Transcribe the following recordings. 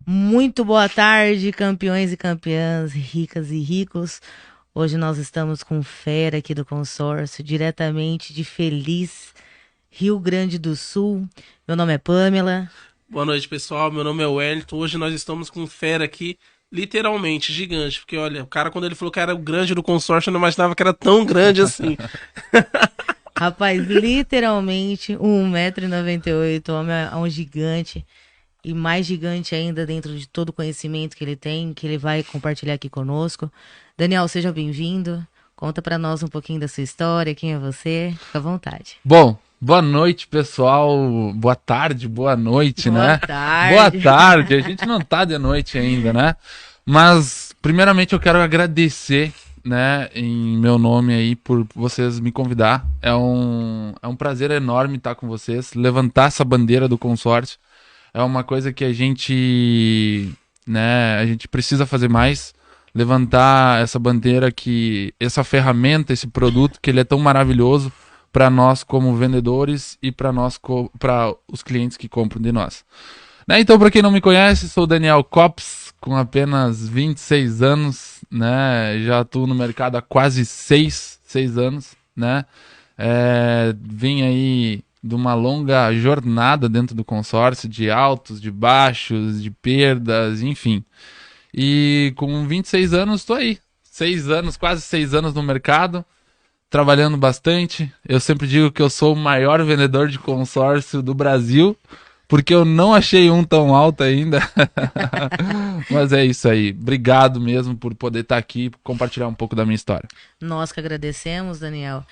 Muito boa tarde, campeões e campeãs, ricas e ricos. Hoje nós estamos com fera aqui do consórcio, diretamente de Feliz, Rio Grande do Sul. Meu nome é Pamela. Boa noite, pessoal. Meu nome é Wellington. Hoje nós estamos com um fera aqui, literalmente gigante. Porque, olha, o cara, quando ele falou que era o grande do consórcio, eu não imaginava que era tão grande assim. Rapaz, literalmente 1,98 m, homem é um gigante. E mais gigante ainda dentro de todo o conhecimento que ele tem, que ele vai compartilhar aqui conosco. Daniel, seja bem-vindo. Conta pra nós um pouquinho da sua história, quem é você. Fica à vontade. Bom, boa noite, pessoal. Boa tarde, boa noite, Boa né? Boa tarde. tarde. A gente não tá de noite ainda, né? Mas, primeiramente, eu quero agradecer, né, em meu nome aí, por vocês me convidar. É um prazer enorme estar com vocês, levantar essa bandeira do consórcio. É uma coisa que a gente precisa fazer mais. Levantar essa bandeira essa ferramenta, esse produto que ele é tão maravilhoso para nós como vendedores e para os clientes que compram de nós. Né? Então, para quem não me conhece, sou o Daniel Copps, com apenas 26 anos, né? Já atuo no mercado há quase 6 anos, né? Vim aí de uma longa jornada dentro do consórcio, de altos, de baixos, de perdas, enfim. E com 26 anos, estou aí. 6 anos, quase 6 anos no mercado, trabalhando bastante. Eu sempre digo que eu sou o maior vendedor de consórcio do Brasil, porque eu não achei um tão alto ainda. Mas é isso aí. Obrigado mesmo por poder estar aqui e compartilhar um pouco da minha história. Nós que agradecemos, Daniel.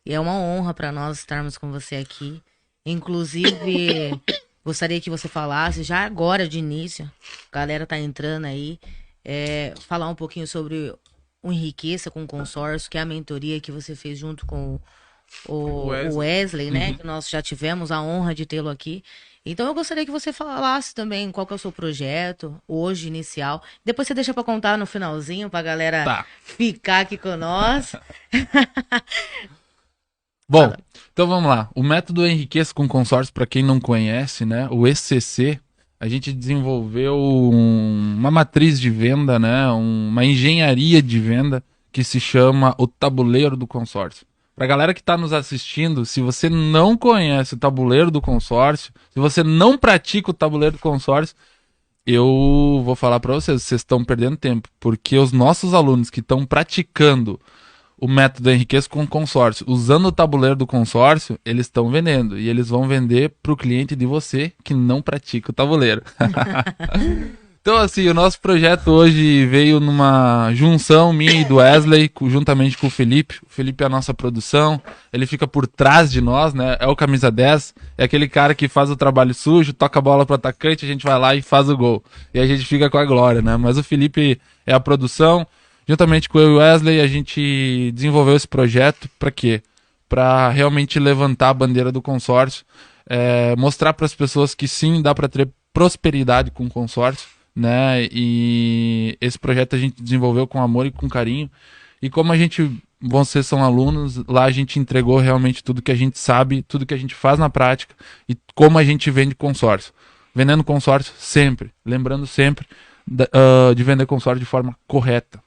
E é uma honra para nós estarmos com você aqui. Inclusive, gostaria que você falasse, já agora de início, a galera tá entrando aí, falar um pouquinho sobre o Enriqueça com o Consórcio, que é a mentoria que você fez junto com o Wesley. Wesley, né? Que nós já tivemos a honra de tê-lo aqui. Então eu gostaria que você falasse também qual que é o seu projeto hoje inicial. Depois você deixa para contar no finalzinho pra galera Tá. ficar aqui com nós. Bom, Fala. então vamos lá. O método Enriqueça com Consórcio, para quem não conhece, né? O ECC, a gente desenvolveu uma matriz de venda, né? Uma engenharia de venda que se chama o tabuleiro do consórcio. Para a galera que está nos assistindo, se você não conhece o tabuleiro do consórcio, se você não pratica o tabuleiro do consórcio, eu vou falar para vocês estão perdendo tempo, porque os nossos alunos que estão praticando o método Enriqueça com consórcio, usando o tabuleiro do consórcio, eles estão vendendo. E eles vão vender para o cliente de você que não pratica o tabuleiro. Então, assim, o nosso projeto hoje veio numa junção minha e do Wesley, juntamente com o Felipe. O Felipe é a nossa produção, ele fica por trás de nós, né? É o camisa 10, é aquele cara que faz o trabalho sujo, toca a bola pro atacante, a gente vai lá e faz o gol. E a gente fica com a glória, né? Mas o Felipe é a produção. Juntamente com eu e o Wesley, a gente desenvolveu esse projeto para quê? Para realmente levantar a bandeira do consórcio, mostrar para as pessoas que sim, dá para ter prosperidade com o consórcio, né? E esse projeto a gente desenvolveu com amor e com carinho. E como vocês são alunos, lá a gente entregou realmente tudo que a gente sabe, tudo que a gente faz na prática e como a gente vende consórcio. Vendendo consórcio sempre, lembrando sempre de vender consórcio de forma correta,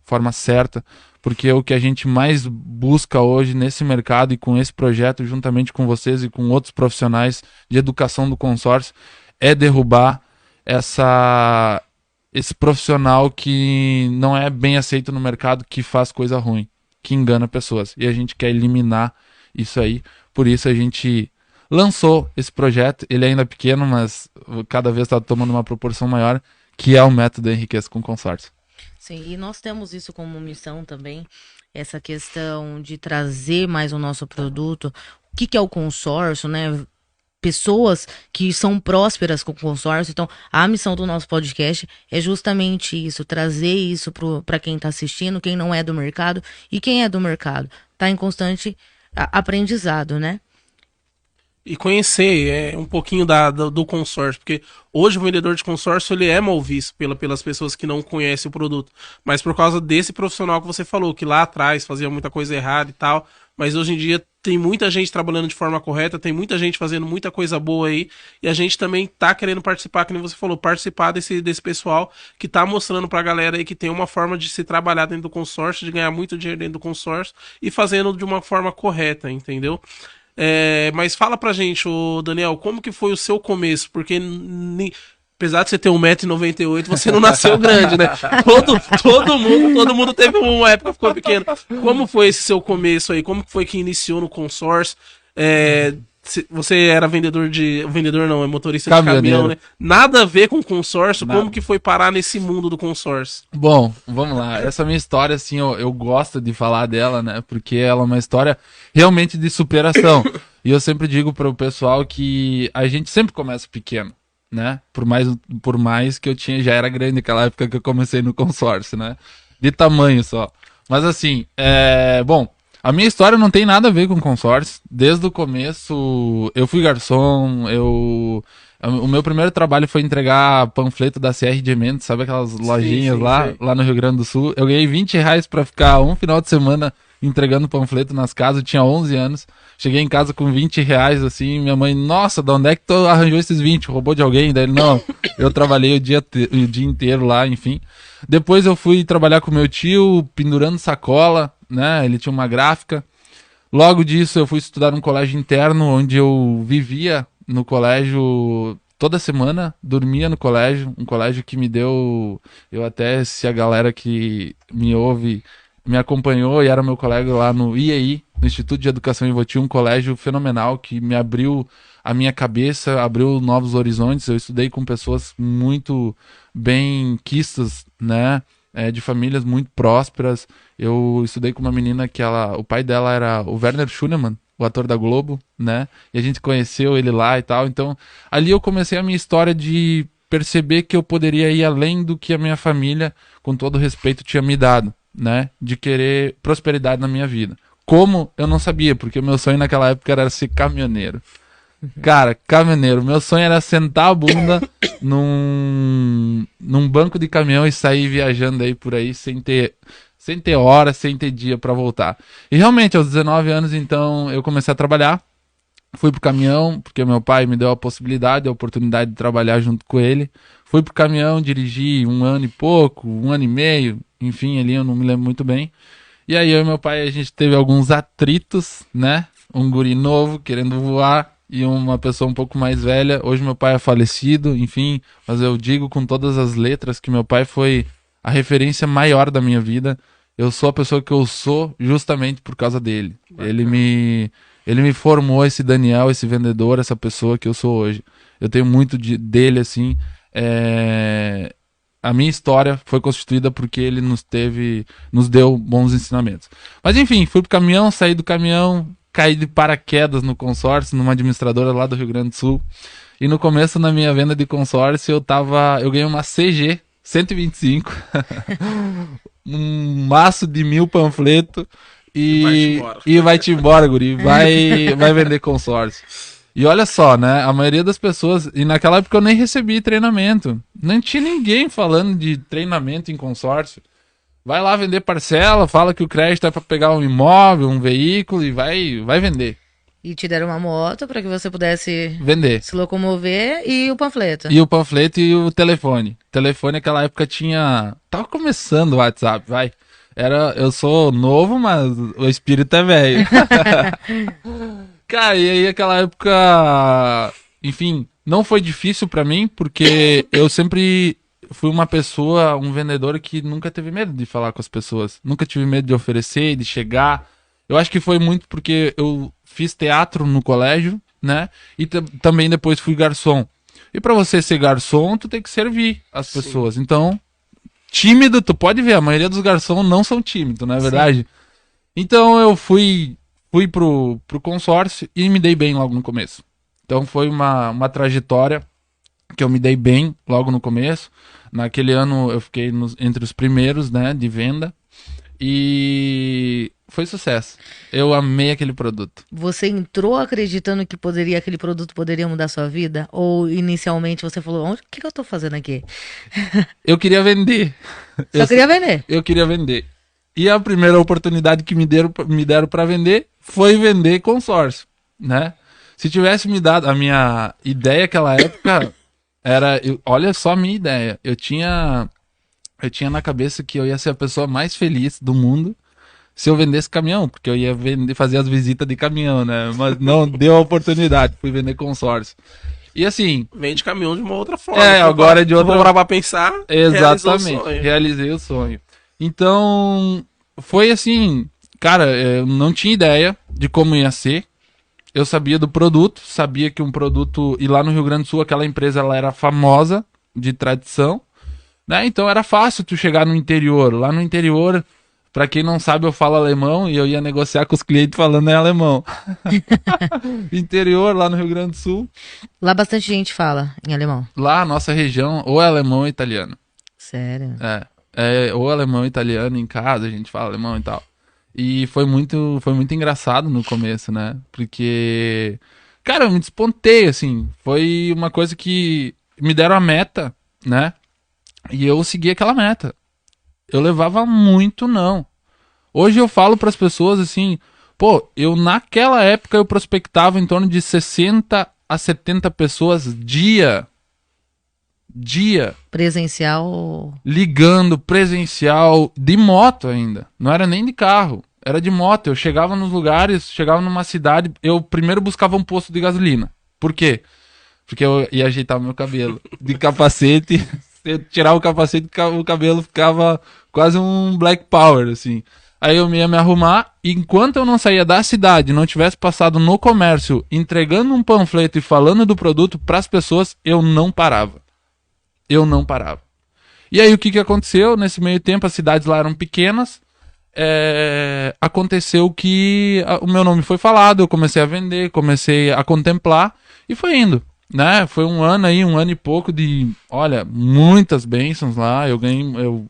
forma certa, porque o que a gente mais busca hoje nesse mercado e com esse projeto, juntamente com vocês e com outros profissionais de educação do consórcio, é derrubar esse profissional que não é bem aceito no mercado, que faz coisa ruim, que engana pessoas. E a gente quer eliminar isso aí. Por isso a gente lançou esse projeto. Ele é ainda pequeno, mas cada vez está tomando uma proporção maior, que é o método Enriqueça com Consórcio. Sim, e nós temos isso como missão também, essa questão de trazer mais o nosso produto. O que que é o consórcio, né? Pessoas que são prósperas com o consórcio. Então, a missão do nosso podcast é justamente isso, trazer isso para quem está assistindo, quem não é do mercado e quem é do mercado. Está em constante aprendizado, né? e conhecer um pouquinho do consórcio, porque hoje o vendedor de consórcio ele é mal visto pelas pessoas que não conhecem o produto, mas por causa desse profissional que você falou, que lá atrás fazia muita coisa errada e tal, mas hoje em dia tem muita gente trabalhando de forma correta, tem muita gente fazendo muita coisa boa aí, e a gente também tá querendo participar, que nem você falou, participar desse pessoal que tá mostrando pra galera aí que tem uma forma de se trabalhar dentro do consórcio, de ganhar muito dinheiro dentro do consórcio e fazendo de uma forma correta, entendeu? Mas fala pra gente, ô Daniel, como que foi o seu começo? Porque apesar de você ter 1,98 m, você não nasceu grande, né? Todo mundo teve uma época que ficou pequeno. Como foi esse seu começo aí? Como foi que iniciou no consórcio? Você era vendedor não, é motorista de caminhão, né? Nada a ver com consórcio. Nada. Como que foi parar nesse mundo do consórcio? Bom, vamos lá. Essa minha história, assim, eu gosto de falar dela, né? Porque ela é uma história realmente de superação. E eu sempre digo para o pessoal que a gente sempre começa pequeno, né? Por mais que eu já era grande naquela época que eu comecei no consórcio, né? De tamanho só. Mas assim, bom, a minha história não tem nada a ver com consórcio. Desde o começo, eu fui garçom, o meu primeiro trabalho foi entregar panfleto da CR de Mendes, sabe aquelas lojinhas sim, lá no Rio Grande do Sul. Eu ganhei R$20 para ficar um final de semana entregando panfleto nas casas, eu tinha 11 anos. Cheguei em casa com R$20, assim, minha mãe, nossa, de onde é que tu arranjou esses 20? Roubou de alguém? Daí ele, não, eu trabalhei o dia inteiro lá, enfim. Depois eu fui trabalhar com meu tio, pendurando sacola, né, ele tinha uma gráfica. Logo disso eu fui estudar num colégio interno, onde eu vivia no colégio toda semana, dormia no colégio, um colégio que me deu, eu até, se a galera que me ouve me acompanhou e era meu colega lá no IEI, no Instituto de Educação Infantil, um colégio fenomenal que me abriu a minha cabeça, abriu novos horizontes. Eu estudei com pessoas muito bem quistas, né, de famílias muito prósperas. Eu estudei com uma menina que o pai dela era o Werner Schunemann, o ator da Globo, né, e a gente conheceu ele lá e tal. Então, ali eu comecei a minha história de perceber que eu poderia ir além do que a minha família, com todo respeito, tinha me dado, né, de querer prosperidade na minha vida. Como? Eu não sabia, porque o meu sonho naquela época era ser caminhoneiro. Cara, caminhoneiro. Meu sonho era sentar a bunda num banco de caminhão e sair viajando aí por aí sem ter hora, sem ter dia pra voltar. E realmente, aos 19 anos, então, eu comecei a trabalhar. Fui pro caminhão, porque meu pai me deu a possibilidade, a oportunidade de trabalhar junto com ele. Fui pro caminhão, dirigi 1 ano e pouco, 1 ano e meio, enfim, ali eu não me lembro muito bem. E aí eu e meu pai, a gente teve alguns atritos, né? Um guri novo querendo voar e uma pessoa um pouco mais velha. Hoje meu pai é falecido, enfim, mas eu digo com todas as letras que meu pai foi a referência maior da minha vida. Eu sou a pessoa que eu sou justamente por causa dele. Ele me formou esse Daniel, esse vendedor, essa pessoa que eu sou hoje. Eu tenho muito dele, assim. A minha história foi constituída porque ele nos deu bons ensinamentos. Mas enfim, fui pro caminhão, saí do caminhão, caí de paraquedas no consórcio, numa administradora lá do Rio Grande do Sul. E no começo, na minha venda de consórcio, eu ganhei uma CG 125, um maço de 1000 panfletos e vai-te embora, guri, vai vender consórcio. E olha só, né, a maioria das pessoas, e naquela época eu nem recebi treinamento, não tinha ninguém falando de treinamento em consórcio. Vai lá vender parcela, fala que o crédito é para pegar um imóvel, um veículo e vai vender. E te deram uma moto para que você pudesse vender, se locomover, e o panfleto. E o panfleto e o telefone. O telefone naquela época tava começando o WhatsApp, vai. Eu sou novo, mas o espírito é velho. Cara, e aí aquela época, enfim, não foi difícil pra mim, porque eu sempre fui uma pessoa, um vendedor que nunca teve medo de falar com as pessoas. Nunca tive medo de oferecer, de chegar. Eu acho que foi muito porque eu fiz teatro no colégio, né? E também depois fui garçom. E pra você ser garçom, tu tem que servir as pessoas. Sim. Então, tímido, tu pode ver, a maioria dos garçons não são tímidos, não é verdade? Sim. Então eu fui pro consórcio e me dei bem logo no começo. Então foi uma trajetória que eu me dei bem logo no começo. Naquele ano eu fiquei entre os primeiros, né, de venda. E foi sucesso. Eu amei aquele produto. Você entrou acreditando que aquele produto poderia mudar a sua vida? Ou inicialmente você falou, o que eu tô fazendo aqui? Eu queria vender. Só queria vender. Eu queria vender. E a primeira oportunidade que me deram para vender foi vender consórcio, né? Se tivesse me dado a minha ideia naquela época, olha só a minha ideia. Eu tinha na cabeça que eu ia ser a pessoa mais feliz do mundo se eu vendesse caminhão, porque eu ia fazer as visitas de caminhão, né? Mas não deu a oportunidade, fui vender consórcio. E assim... Vende caminhão de uma outra forma. Agora de outra forma. Pra pensar, Exatamente, realizei o sonho. Então, foi assim, cara, eu não tinha ideia de como ia ser. Eu sabia do produto, sabia que um produto... E lá no Rio Grande do Sul, aquela empresa ela era famosa, de tradição, né? Então era fácil tu chegar no interior. Lá no interior, pra quem não sabe, eu falo alemão e eu ia negociar com os clientes falando em alemão. Interior, lá no Rio Grande do Sul. Lá bastante gente fala em alemão. Lá, a nossa região, ou é alemão ou italiano. Sério? Ou alemão ou italiano em casa, a gente fala alemão e tal. E foi muito engraçado no começo, né? Porque, cara, eu me despontei, assim. Foi uma coisa que me deram a meta, né? E eu segui aquela meta. Eu levava muito não. Hoje eu falo para as pessoas assim, pô, naquela época eu prospectava em torno de 60 a 70 pessoas dia. Presencial? Ligando, presencial, de moto ainda. Não era nem de carro, era de moto. Eu chegava nos lugares, chegava numa cidade, eu primeiro buscava um posto de gasolina. Por quê? Porque eu ia ajeitar o meu cabelo. De capacete, se eu tirava o capacete, o cabelo ficava quase um Black Power, assim. Aí eu ia me arrumar, e enquanto eu não saía da cidade, não tivesse passado no comércio, entregando um panfleto e falando do produto para as pessoas, eu não parava. E aí o que aconteceu? Nesse meio tempo as cidades lá eram pequenas. Aconteceu que o meu nome foi falado, eu comecei a vender, comecei a contemplar e foi indo, né? Foi um ano e pouco de, olha, muitas bênçãos lá. Eu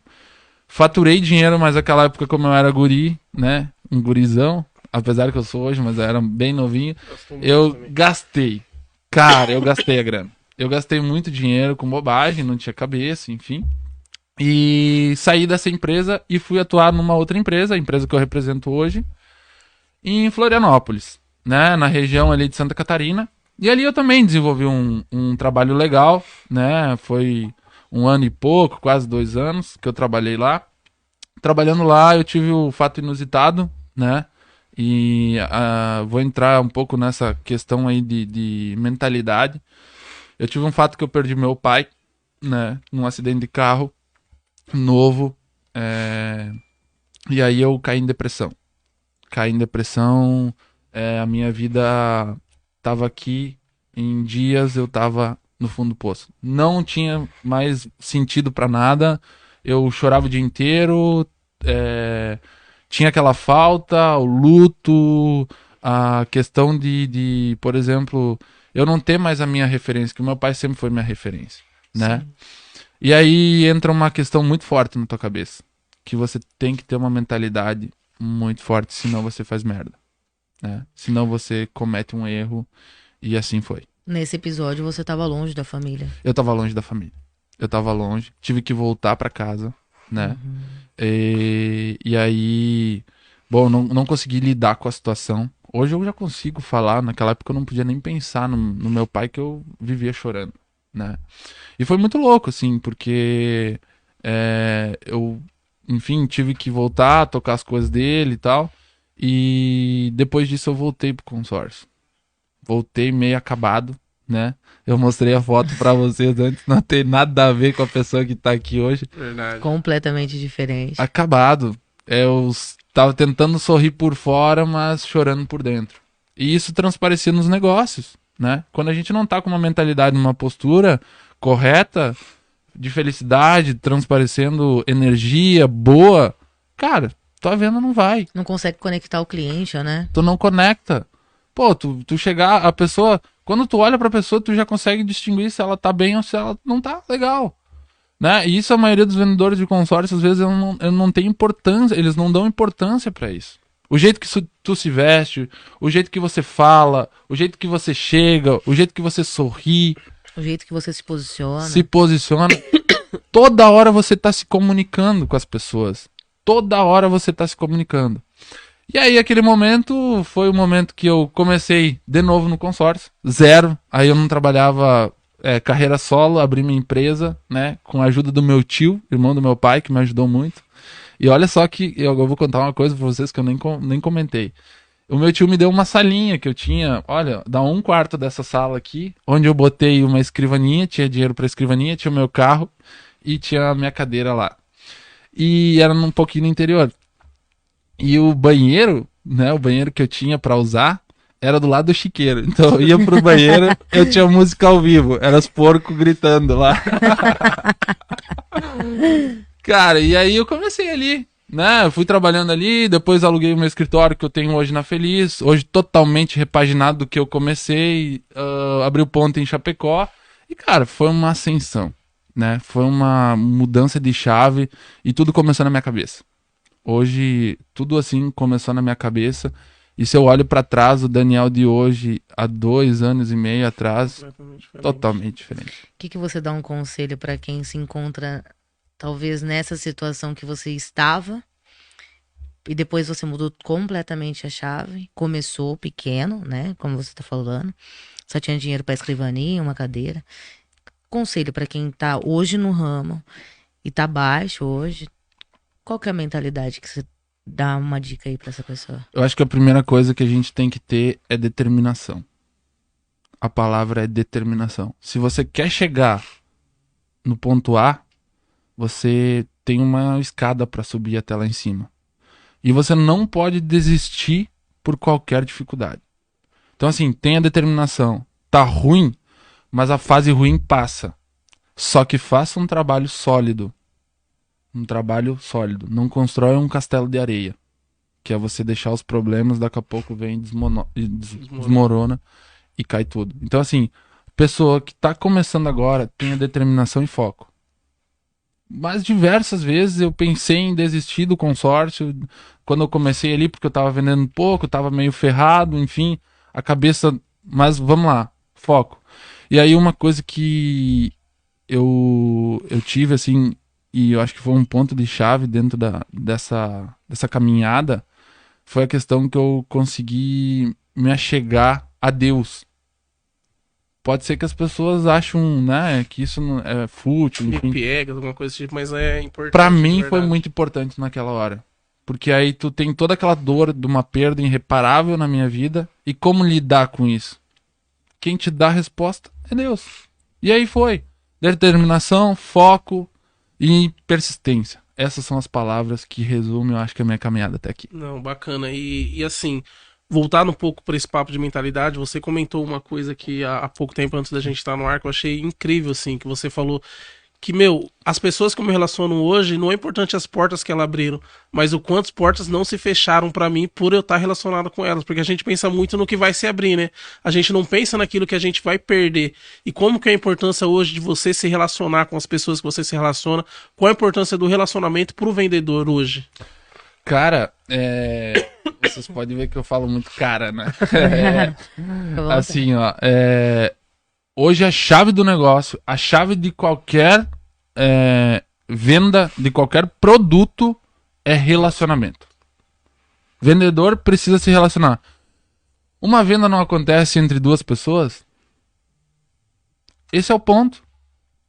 faturei dinheiro, mas naquela época como eu era guri, né? Um gurizão, apesar que eu sou hoje, mas eu era bem novinho. Eu gastei. Cara, eu gastei a grana. Eu gastei muito dinheiro com bobagem, não tinha cabeça, enfim. E saí dessa empresa e fui atuar numa outra empresa, a empresa que eu represento hoje, em Florianópolis, né? Na região ali de Santa Catarina. E ali eu também desenvolvi um trabalho legal, né? Foi 1 ano e pouco, quase 2 anos que eu trabalhei lá. Trabalhando lá eu tive o fato inusitado, né? E vou entrar um pouco nessa questão aí de mentalidade. Eu tive um fato que eu perdi meu pai, né, num acidente de carro, novo, e aí eu caí em depressão. A minha vida tava aqui, em dias eu tava no fundo do poço. Não tinha mais sentido pra nada, eu chorava o dia inteiro, tinha aquela falta, o luto, a questão de, por exemplo... Eu não ter mais a minha referência, que o meu pai sempre foi minha referência, né? Sim. E aí entra uma questão muito forte na tua cabeça, que você tem que ter uma mentalidade muito forte, senão você faz merda, né? Senão você comete um erro, e assim foi. Nesse episódio você tava longe da família. Eu tava longe da família. Tive que voltar pra casa, né? Uhum. E aí, bom, não consegui lidar com a situação. Hoje eu já consigo falar, naquela época eu não podia nem pensar no meu pai, que eu vivia chorando, né? E foi muito louco, assim, porque eu, enfim, tive que voltar a tocar as coisas dele e tal. E depois disso eu voltei pro consórcio. Voltei meio acabado, né? Eu mostrei a foto pra vocês antes, não tem nada a ver com a pessoa que tá aqui hoje. Verdade. Completamente diferente. Acabado. Eu tava tentando sorrir por fora, mas chorando por dentro. E isso transparecia nos negócios, né? Quando a gente não tá com uma mentalidade, uma postura correta, de felicidade, transparecendo energia boa, cara, tua venda não vai. Não consegue conectar o cliente, né? Tu não conecta. Pô, tu chegar, a pessoa... Quando tu olha pra pessoa, tu já consegue distinguir se ela tá bem ou se ela não tá legal. Né? E isso a maioria dos vendedores de consórcio, às vezes, eu não tem importância, eles não dão importância para isso. O jeito que tu se veste, o jeito que você fala, o jeito que você chega, o jeito que você sorri, O jeito que você se posiciona. toda hora você tá se comunicando com as pessoas. Toda hora você tá se comunicando. E aí, aquele momento, foi o momento que eu comecei de novo no consórcio, 0. Aí eu não trabalhava carreira solo, abri minha empresa, né, com a ajuda do meu tio, irmão do meu pai, que me ajudou muito. E olha só que eu vou contar uma coisa pra vocês que eu nem comentei. O meu tio me deu uma salinha que eu tinha, olha, dá 1/4 dessa sala aqui, onde eu botei uma escrivaninha, tinha dinheiro pra escrivaninha, tinha o meu carro e tinha a minha cadeira lá. E era um pouquinho no interior. E o banheiro, né, o banheiro que eu tinha pra usar, era do lado do chiqueiro. Então eu ia pro banheiro, eu tinha música ao vivo, era os porcos gritando lá. Cara, e aí eu comecei ali, né? Eu fui trabalhando ali, depois aluguei o meu escritório que eu tenho hoje na Feliz, hoje totalmente repaginado do que eu comecei, abri o ponto em Chapecó, e cara, foi uma ascensão, né? Foi uma mudança de chave e tudo começou na minha cabeça. Hoje, tudo assim começou na minha cabeça, e se eu olho pra trás, o Daniel de hoje, há 2 anos e meio atrás, totalmente diferente. O que você dá um conselho para quem se encontra, talvez, nessa situação que você estava e depois você mudou completamente a chave, começou pequeno, né? Como você tá falando, só tinha dinheiro para escrivaninha, uma cadeira. Conselho para quem tá hoje no ramo e tá baixo hoje, qual que é a mentalidade que você dá uma dica aí para essa pessoa? Eu acho que a primeira coisa que a gente tem que ter é determinação. A palavra é determinação. Se você quer chegar no ponto A, você tem uma escada para subir até lá em cima. E você não pode desistir por qualquer dificuldade. Então, assim, tenha determinação. Tá ruim, mas a fase ruim passa. Só que faça um trabalho sólido. Um trabalho sólido. Não constrói um castelo de areia. Que é você deixar os problemas, daqui a pouco vem desmorona e cai tudo. Então, assim, pessoa que tá começando agora, tenha determinação e foco. Mas diversas vezes eu pensei em desistir do consórcio. Quando eu comecei ali, porque eu tava vendendo pouco, eu tava meio ferrado, enfim, a cabeça. Mas vamos lá, foco. E aí uma coisa que eu tive, assim, e eu acho que foi um ponto de chave dentro dessa caminhada, foi a questão que eu consegui me achegar a Deus. Pode ser que as pessoas acham, né, que isso é fútil, enfim. Piegas, alguma coisa assim, mas é importante. Pra mim foi muito importante naquela hora. Porque aí tu tem toda aquela dor de uma perda irreparável na minha vida. E como lidar com isso? Quem te dá a resposta é Deus. E aí foi. Determinação, foco e persistência. Essas são as palavras que resumem, eu acho, que a minha caminhada até aqui. Não, bacana. E assim, voltando um pouco para esse papo de mentalidade, você comentou uma coisa que há pouco tempo antes da gente estar no ar, que eu achei incrível, assim, que você falou que, as pessoas que eu me relaciono hoje, não é importante as portas que elas abriram, mas o quantas portas não se fecharam pra mim por eu estar relacionado com elas, porque a gente pensa muito no que vai se abrir, né? A gente não pensa naquilo que a gente vai perder. E como que é a importância hoje de você se relacionar com as pessoas que você se relaciona? Qual a importância do relacionamento pro vendedor hoje? Cara, vocês podem ver que eu falo muito cara, né? Assim, ó, hoje a chave do negócio, a chave de qualquer venda, de qualquer produto é relacionamento. Vendedor precisa se relacionar. Uma venda não acontece entre 2 pessoas? Esse é o ponto.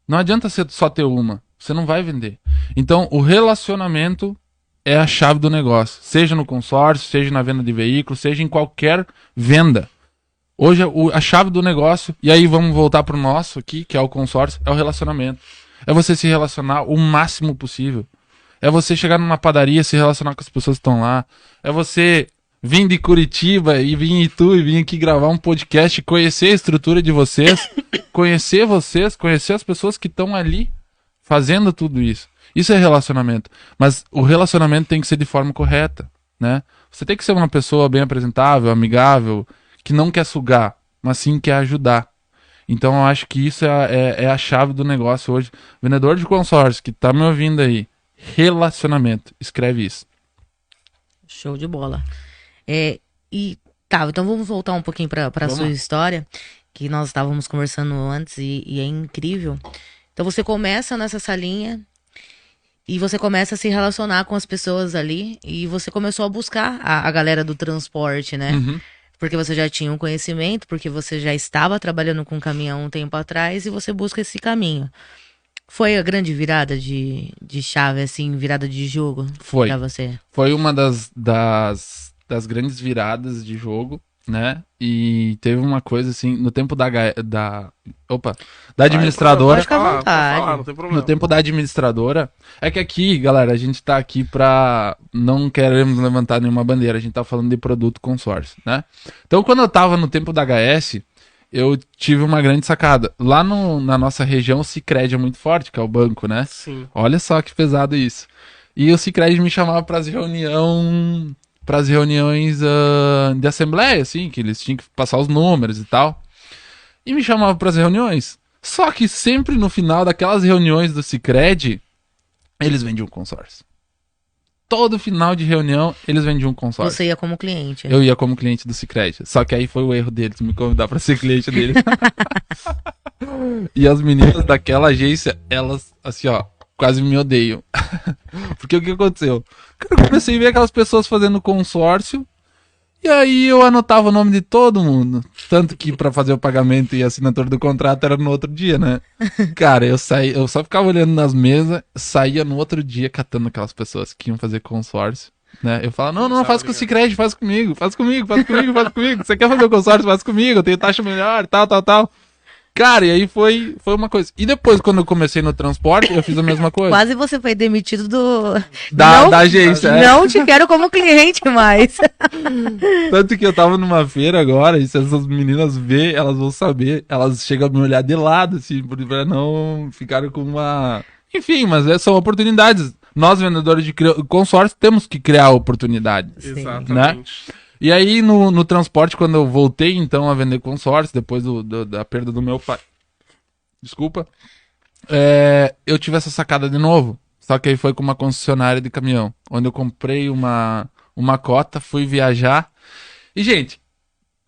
Não adianta só ter uma. Você não vai vender. Então, o relacionamento é a chave do negócio. Seja no consórcio, seja na venda de veículos, seja em qualquer venda. Hoje a chave do negócio, e aí vamos voltar pro nosso aqui, que é o consórcio, é o relacionamento. É você se relacionar o máximo possível. É você chegar numa padaria, se relacionar com as pessoas que estão lá. É você vir de Curitiba e vir em Itu e vir aqui gravar um podcast, conhecer a estrutura de vocês, conhecer as pessoas que estão ali fazendo tudo isso. Isso é relacionamento. Mas o relacionamento tem que ser de forma correta, né? Você tem que ser uma pessoa bem apresentável, amigável, que não quer sugar, mas sim quer ajudar. Então eu acho que isso é a chave do negócio hoje. Vendedor de consórcio que tá me ouvindo aí, relacionamento, escreve isso. Show de bola. Então vamos voltar um pouquinho para Vamos sua lá. história, que nós estávamos conversando antes e é incrível. Então você começa nessa salinha e você começa a se relacionar com as pessoas ali e você começou a buscar a galera do transporte, né? Uhum. Porque você já tinha um conhecimento, porque você já estava trabalhando com caminhão um tempo atrás e você busca esse caminho. Foi a grande virada de chave, assim, virada de jogo Foi. pra você? Foi uma das grandes viradas de jogo, né? E teve uma coisa assim, no tempo da administradora. Pode ficar à vontade. não tem No problema. tempo da administradora, é que aqui, galera, a gente tá aqui pra. Não queremos levantar nenhuma bandeira, a gente tá falando de produto consórcio, né? Então, quando eu tava no tempo da HS, eu tive uma grande sacada. Lá na nossa região, o Sicredi é muito forte, que é o banco, né? Sim. Olha só que pesado isso. E o Sicredi me chamava pras reuniões de assembleia, assim, que eles tinham que passar os números e tal. E me chamava pras reuniões. Só que sempre no final daquelas reuniões do Sicredi, eles vendiam consórcio. Todo final de reunião, eles vendiam consórcio. Você ia como cliente. Eu ia como cliente do Sicredi. Só que aí foi o erro deles me convidar pra ser cliente deles. E as meninas daquela agência, elas, assim, ó, quase me odeiam. Porque o que aconteceu? Cara, eu comecei a ver aquelas pessoas fazendo consórcio. E aí eu anotava o nome de todo mundo. Tanto que pra fazer o pagamento e a assinatura do contrato era no outro dia, né? Cara, eu só ficava olhando nas mesas, saía no outro dia catando aquelas pessoas que iam fazer consórcio, né? Eu falava, não, faz com o Sicredi, faz comigo. Você quer fazer o consórcio, faz comigo, eu tenho taxa melhor, tal. Cara, e aí foi uma coisa. E depois, quando eu comecei no transporte, eu fiz a mesma coisa. Quase você foi demitido Da agência. É. Não te quero como cliente mais. Tanto que eu tava numa feira agora, e se essas meninas ver, elas vão saber. Elas chegam a me olhar de lado, assim, pra não ficarem com uma... Enfim, mas são oportunidades. Nós, vendedores de consórcio, temos que criar oportunidades. Sim. Exatamente. E aí, no transporte, quando eu voltei, então, a vender consórcio, depois da perda do meu pai, desculpa, eu tive essa sacada de novo. Só que aí foi com uma concessionária de caminhão, onde eu comprei uma cota, fui viajar. E, gente,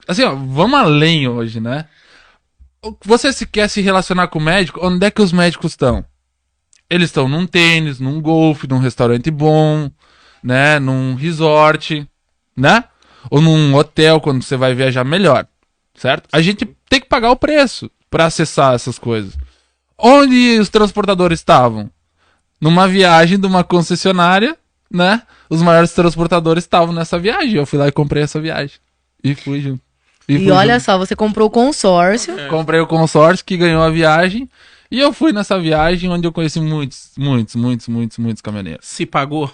assim, ó, vamos além hoje, né? Você se quer se relacionar com o médico, onde é que os médicos estão? Eles estão num tênis, num golfe, num restaurante bom, né? Num resort, né? Ou num hotel, quando você vai viajar melhor, certo? A gente tem que pagar o preço para acessar essas coisas. Onde os transportadores estavam? Numa viagem de uma concessionária, né? Os maiores transportadores estavam nessa viagem. Eu fui lá e comprei essa viagem. E fui junto. E olha só, você comprou o consórcio. Comprei o consórcio que ganhou a viagem. E eu fui nessa viagem onde eu conheci muitos caminhoneiros. Se pagou?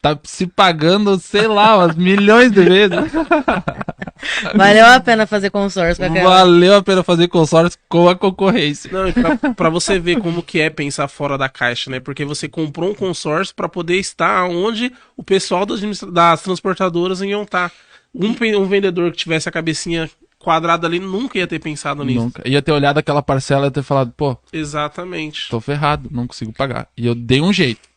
Tá se pagando, sei lá, umas milhões de vezes. Valeu a pena fazer consórcio com aquela... Valeu a pena fazer consórcio com a concorrência. Não, e pra você ver como que é pensar fora da caixa, né? Porque você comprou um consórcio pra poder estar onde o pessoal das transportadoras iam estar. Um vendedor que tivesse a cabecinha quadrada ali nunca ia ter pensado nisso. Nunca. Ia ter olhado aquela parcela e ter falado, pô, Exatamente. tô ferrado, não consigo pagar. E eu dei um jeito.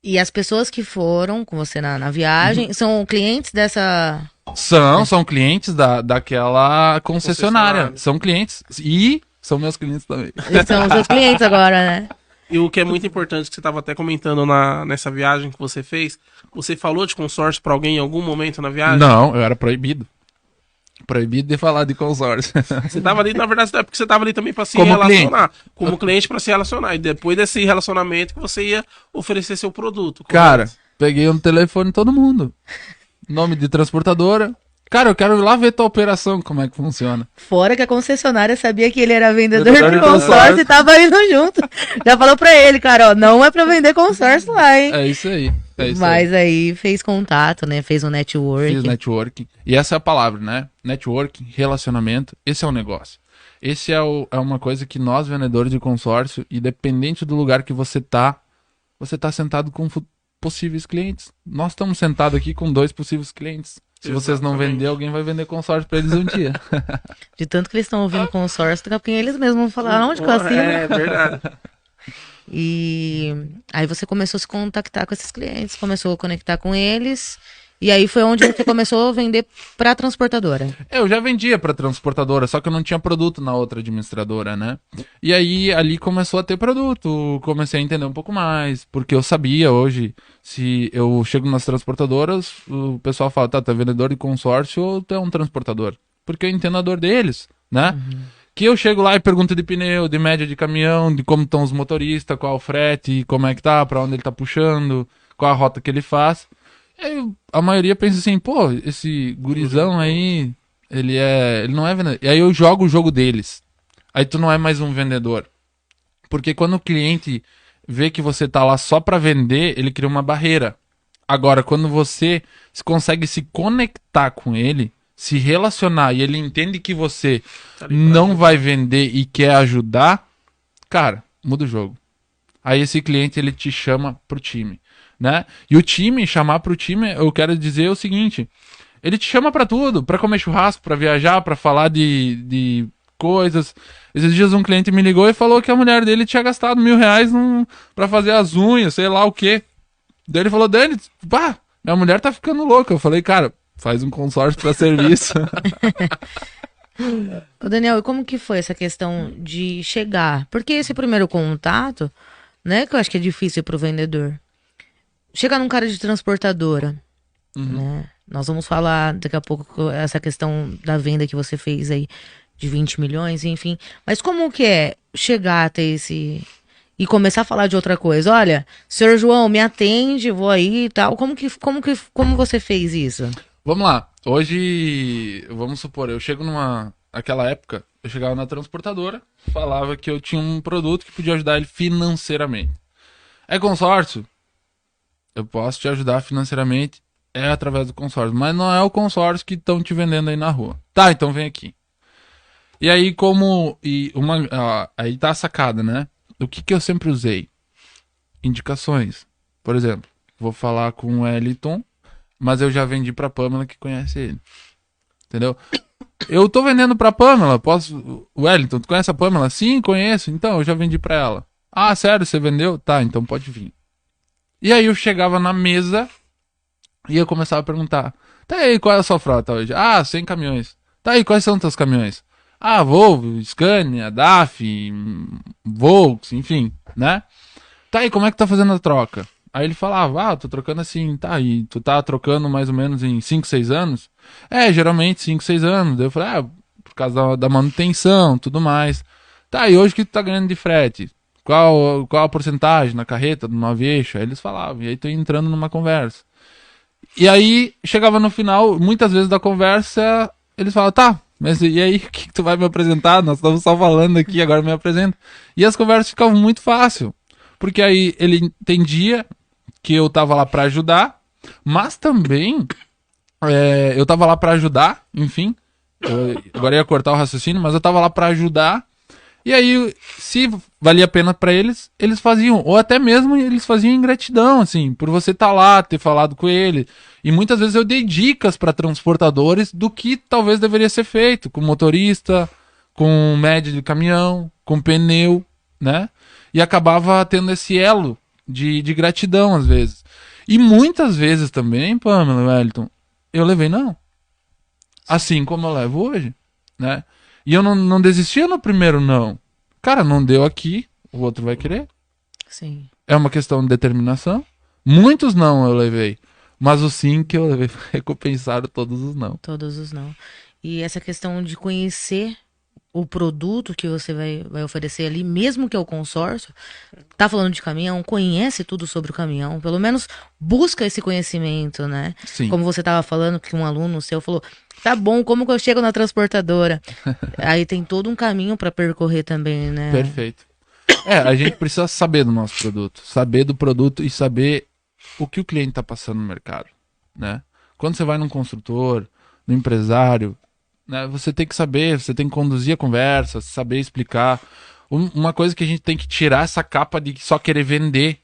E as pessoas que foram com você na viagem são clientes dessa... São clientes daquela concessionária. São clientes. E são meus clientes também. Eles são os seus clientes agora, né? E o que é muito importante, que você estava até comentando nessa viagem que você fez, você falou de consórcio pra alguém em algum momento na viagem? Não, eu era proibido. Proibido de falar de consórcio. Você tava ali, na verdade, é porque você tava ali também pra se Como relacionar. Como cliente pra se relacionar. E depois desse relacionamento que você ia oferecer seu produto. Cara, peguei no telefone todo mundo. Nome de transportadora. Cara, eu quero ir lá ver tua operação, como é que funciona. Fora que a concessionária sabia que ele era vendedor Vendedor de de consórcio consórcio. e tava indo junto. Já falou pra ele, cara, ó, não é pra vender consórcio lá, hein? É isso aí. Mas aí fez contato, né? Fez um network. Fiz networking. E essa é a palavra, né? Networking, relacionamento, esse é o negócio. Esse é uma coisa que nós, vendedores de consórcio, independente do lugar que você tá sentado com possíveis clientes. Nós estamos sentados aqui com 2 possíveis clientes. Se vocês não Exatamente. vender, alguém vai vender consórcio pra eles um dia. De tanto que eles estão ouvindo consórcio, daqui a pouquinho eles mesmos vão falar onde que eu assino. É verdade. E aí você começou a se contactar com esses clientes, começou a conectar com eles, e aí foi onde você começou a vender pra transportadora. Eu já vendia pra transportadora, só que eu não tinha produto na outra administradora, né? E aí ali começou a ter produto, comecei a entender um pouco mais, porque eu sabia hoje, se eu chego nas transportadoras, o pessoal fala, tá, tu é vendedor de consórcio ou tu é um transportador? Porque eu entendo a dor deles, né? Que eu chego lá e pergunto de pneu, de média de caminhão, de como estão os motoristas, qual o frete, como é que tá, pra onde ele tá puxando, qual a rota que ele faz. E aí, a maioria pensa assim, pô, esse gurizão aí, ele não é vendedor. E aí eu jogo o jogo deles. Aí tu não é mais um vendedor. Porque quando o cliente vê que você tá lá só pra vender, ele cria uma barreira. Agora, quando você consegue se conectar com ele, se relacionar e ele entende que você Tá ali pra não ajudar. vai vender e quer ajudar, cara, muda o jogo. Aí esse cliente ele te chama pro time, né? E o time, chamar pro time, eu quero dizer o seguinte, ele te chama pra tudo, pra comer churrasco, pra viajar, pra falar de coisas. Esses dias um cliente me ligou e falou que a mulher dele tinha gastado R$1.000 pra fazer as unhas, sei lá o quê. Daí ele falou, Dani, pá, minha mulher tá ficando louca. Eu falei, cara, faz um consórcio pra serviço. Ô Daniel, e como que foi essa questão de chegar? Porque esse primeiro contato, né, que eu acho que é difícil pro vendedor. Chegar num cara de transportadora, né? Nós vamos falar daqui a pouco essa questão da venda que você fez aí de 20 milhões, enfim. Mas como que é chegar até esse e começar a falar de outra coisa? Olha, senhor João, me atende, vou aí e tal. Como você fez isso? Vamos lá. Hoje, vamos supor, eu chego naquela época, eu chegava na transportadora, falava que eu tinha um produto que podia ajudar ele financeiramente. É consórcio? Eu posso te ajudar financeiramente, é através do consórcio, mas não é o consórcio que estão te vendendo aí na rua. Tá, então vem aqui. E aí, aí tá a sacada, né? O que eu sempre usei? Indicações. Por exemplo, vou falar com o Eliton, mas eu já vendi pra Pamela que conhece ele. Entendeu? Eu tô vendendo pra Pamela, posso... Wellington, tu conhece a Pamela? Sim, conheço. Então, eu já vendi pra ela. Ah, sério, você vendeu? Tá, então pode vir. E aí eu chegava na mesa e eu começava a perguntar, tá aí, qual é a sua frota hoje? Ah, 100 caminhões. Tá aí, quais são os teus caminhões? Ah, Volvo, Scania, DAF, Volks, enfim, né? Tá aí, como é que tá fazendo a troca? Aí ele falava, tô trocando assim, tá, e tu tá trocando mais ou menos em 5, 6 anos? É, geralmente 5, 6 anos. Daí eu falei, por causa da manutenção, tudo mais. Tá, e hoje que tu tá ganhando de frete? Qual a porcentagem na carreta, no 9 eixo? Aí eles falavam, e aí tu ia entrando numa conversa. E aí, chegava no final, muitas vezes da conversa, eles falavam, tá, mas e aí, o que tu vai me apresentar? Nós estamos só falando aqui, agora me apresenta. E as conversas ficavam muito fácil, porque aí ele entendia que eu tava lá pra ajudar, mas também eu tava lá pra ajudar, enfim, agora ia cortar o raciocínio, mas eu tava lá pra ajudar. E aí, se valia a pena pra eles, eles faziam. Ou até mesmo eles faziam em gratidão, assim, por você estar lá, ter falado com ele. E muitas vezes eu dei dicas pra transportadores do que talvez deveria ser feito. Com motorista, com média de caminhão, com pneu, né? E acabava tendo esse elo de gratidão, às vezes. E muitas vezes também, Pamela, Wellington, eu levei não. Assim como eu levo hoje, né? E eu não desistia no primeiro não. Cara, não deu aqui, o outro vai querer. Sim. É uma questão de determinação. Muitos não eu levei. Mas o sim que eu levei recompensaram todos os não. Todos os não. E essa questão de conhecer o produto que você vai oferecer ali, mesmo que é o consórcio, tá falando de caminhão, conhece tudo sobre o caminhão, pelo menos busca esse conhecimento, né? Sim. Como você tava falando, que um aluno seu falou, tá bom, como que eu chego na transportadora? Aí tem todo um caminho para percorrer também, né? Perfeito. A gente precisa saber do nosso produto. Saber do produto e saber o que o cliente tá passando no mercado, né? Quando você vai num construtor, no empresário, né, você tem que saber, você tem que conduzir a conversa, saber explicar. Uma coisa que a gente tem que tirar essa capa de só querer vender.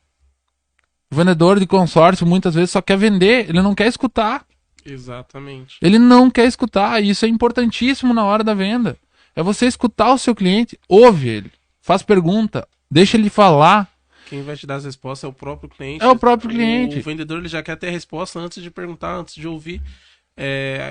O vendedor de consórcio muitas vezes só quer vender, ele não quer escutar. Exatamente. Ele não quer escutar, e isso é importantíssimo na hora da venda. É você escutar o seu cliente, ouve ele, faz pergunta, deixa ele falar. Quem vai te dar as respostas é o próprio cliente. É o próprio cliente. O vendedor ele já quer ter a resposta antes de perguntar, antes de ouvir.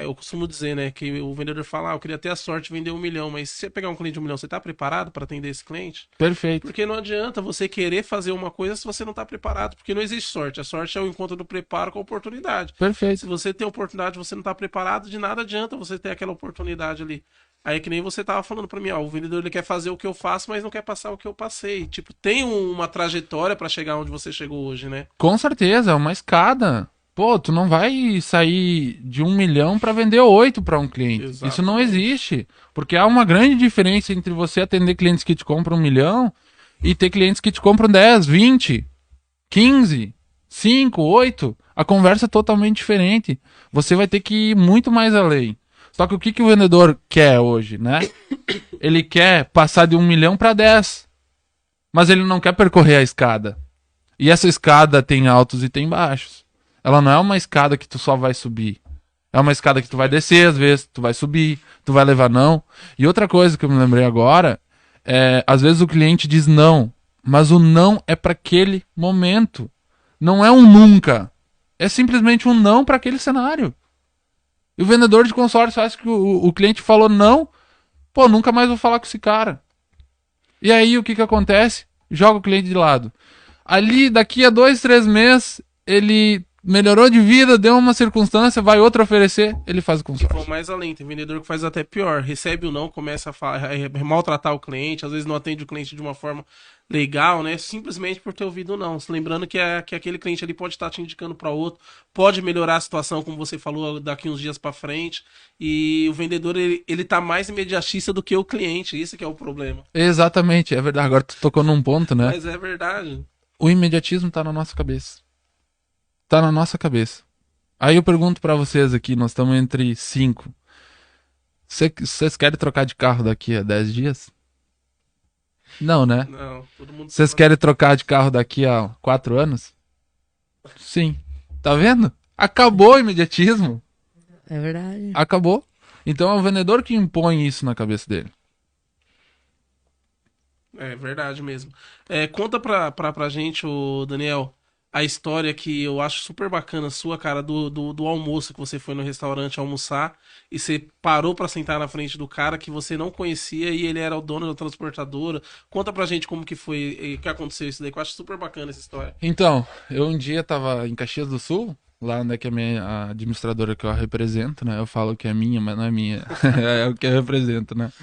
Eu costumo dizer, né, que o vendedor fala, eu queria ter a sorte de vender 1 milhão, mas se você pegar um cliente de 1 milhão, você tá preparado para atender esse cliente? Perfeito. Porque não adianta você querer fazer uma coisa se você não tá preparado, porque não existe sorte. A sorte é o encontro do preparo com a oportunidade. Perfeito. Se você tem oportunidade e você não tá preparado, de nada adianta você ter aquela oportunidade ali. Aí é que nem você tava falando para mim, ó, o vendedor ele quer fazer o que eu faço, mas não quer passar o que eu passei. Tipo, tem uma trajetória para chegar onde você chegou hoje, né? Com certeza, é uma escada. Pô, tu não vai sair de 1 milhão para vender 8 para um cliente. Exatamente. Isso não existe. Porque há uma grande diferença entre você atender clientes que te compram 1 milhão e ter clientes que te compram 10, 20, 15, 5, 8. A conversa é totalmente diferente. Você vai ter que ir muito mais além. Só que o que o vendedor quer hoje, né? Ele quer passar de 1 milhão para 10. Mas ele não quer percorrer a escada. E essa escada tem altos e tem baixos. Ela não é uma escada que tu só vai subir. É uma escada que tu vai descer às vezes, tu vai subir, tu vai levar não. E outra coisa que eu me lembrei agora, às vezes o cliente diz não, mas o não é para aquele momento. Não é um nunca. É simplesmente um não para aquele cenário. E o vendedor de consórcio acha que o cliente falou não, pô, nunca mais vou falar com esse cara. E aí o que acontece? Joga o cliente de lado. Ali, daqui a 2, 3 meses, ele melhorou de vida, deu uma circunstância, vai outro oferecer, ele faz o E consórcio. vão mais além, tem vendedor que faz até pior. Recebe o não, começa a maltratar o cliente, às vezes não atende o cliente de uma forma legal, né? Simplesmente por ter ouvido o não. Lembrando que aquele cliente ali pode estar te indicando para outro, pode melhorar a situação, como você falou, daqui uns dias para frente. E o vendedor, ele tá mais imediatista do que o cliente, isso que é o problema. Exatamente, é verdade. Agora tu tocou num ponto, né? Mas é verdade. O imediatismo tá na nossa cabeça. Tá na nossa cabeça. Aí eu pergunto pra vocês aqui, nós estamos entre 5. Vocês querem trocar de carro daqui a 10 dias? Não, né? Não, todo mundo Vocês querem trocar de carro daqui a 4 anos? Sim. Tá vendo? Acabou o imediatismo. É verdade. Acabou. Então é o vendedor que impõe isso na cabeça dele. É verdade mesmo. Conta pra gente, ô Daniel, a história que eu acho super bacana sua, cara, do almoço que você foi no restaurante almoçar e você parou pra sentar na frente do cara que você não conhecia e ele era o dono da transportadora. Conta pra gente como que foi e que aconteceu isso daí, que eu acho super bacana essa história. Então, eu um dia tava em Caxias do Sul, lá onde é que a administradora que eu represento, né? Eu falo que é minha, mas não é minha. É o que eu represento, né?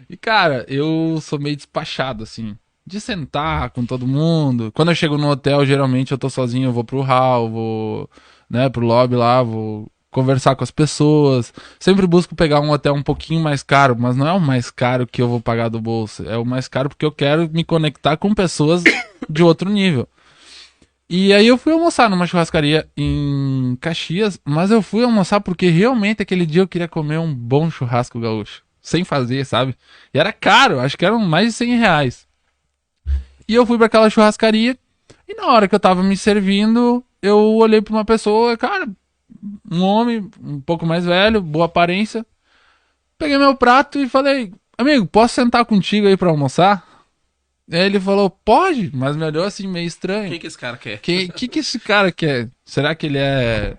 E, cara, eu sou meio despachado, assim, de sentar com todo mundo. Quando eu chego no hotel, geralmente eu tô sozinho, eu vou pro hall, vou, né, pro lobby lá, vou conversar com as pessoas. Sempre busco pegar um hotel um pouquinho mais caro, mas não é o mais caro que eu vou pagar do bolso. É o mais caro porque eu quero me conectar com pessoas de outro nível. E aí eu fui almoçar numa churrascaria em Caxias, mas eu fui almoçar porque realmente aquele dia eu queria comer um bom churrasco gaúcho. Sem fazer, sabe? E era caro, acho que eram mais de 100 reais. E eu fui pra aquela churrascaria e na hora que eu tava me servindo, eu olhei pra uma pessoa, cara, um homem um pouco mais velho, boa aparência. Peguei meu prato e falei, amigo, posso sentar contigo aí pra almoçar? Aí ele falou, pode, mas me olhou assim meio estranho. Quem que esse cara quer? Que esse cara quer? Será que ele é.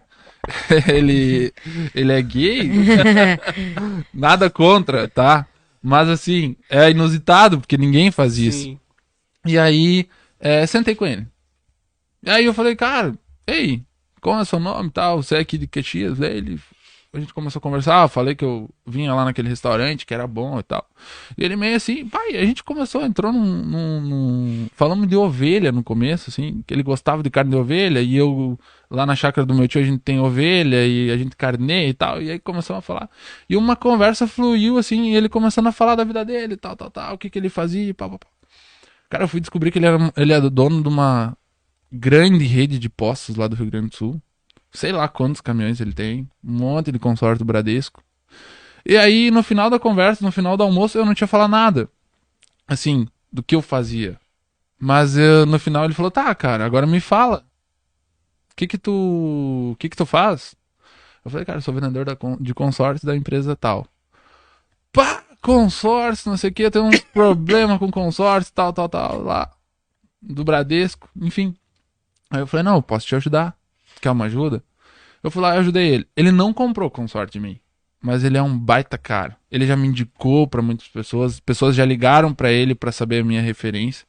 ele é gay? Nada contra, tá? Mas assim, é inusitado, porque ninguém faz isso. Sim. E aí, sentei com ele. E aí eu falei, cara, ei, qual é o seu nome e tal? Você é aqui de Caxias? Daí a gente começou a conversar, eu falei que eu vinha lá naquele restaurante, que era bom e tal. E ele meio assim, pai, a gente entrou falamos de ovelha no começo, assim, que ele gostava de carne de ovelha, e eu, lá na chácara do meu tio, a gente tem ovelha, e a gente carneia e tal, e aí começamos a falar. E uma conversa fluiu, assim, e ele começando a falar da vida dele, tal, o que ele fazia, pá. Cara, eu fui descobrir que ele é dono de uma grande rede de postos lá do Rio Grande do Sul. Sei lá quantos caminhões ele tem, um monte de consórcio Bradesco. E aí, no final da conversa, no final do almoço, eu não tinha falado nada, assim, do que eu fazia. Mas no final ele falou, tá, cara, agora me fala. O que que tu faz? Eu falei, cara, eu sou vendedor de consórcio da empresa tal. Pá, consórcio, não sei o que, tem uns problemas com consórcio, tal, lá, do Bradesco, enfim. Aí eu falei, não, eu posso te ajudar. Quer uma ajuda? Eu fui lá e ajudei ele. Ele não comprou consórcio de mim, mas ele é um baita cara. Ele já me indicou pra muitas pessoas já ligaram pra ele pra saber a minha referência.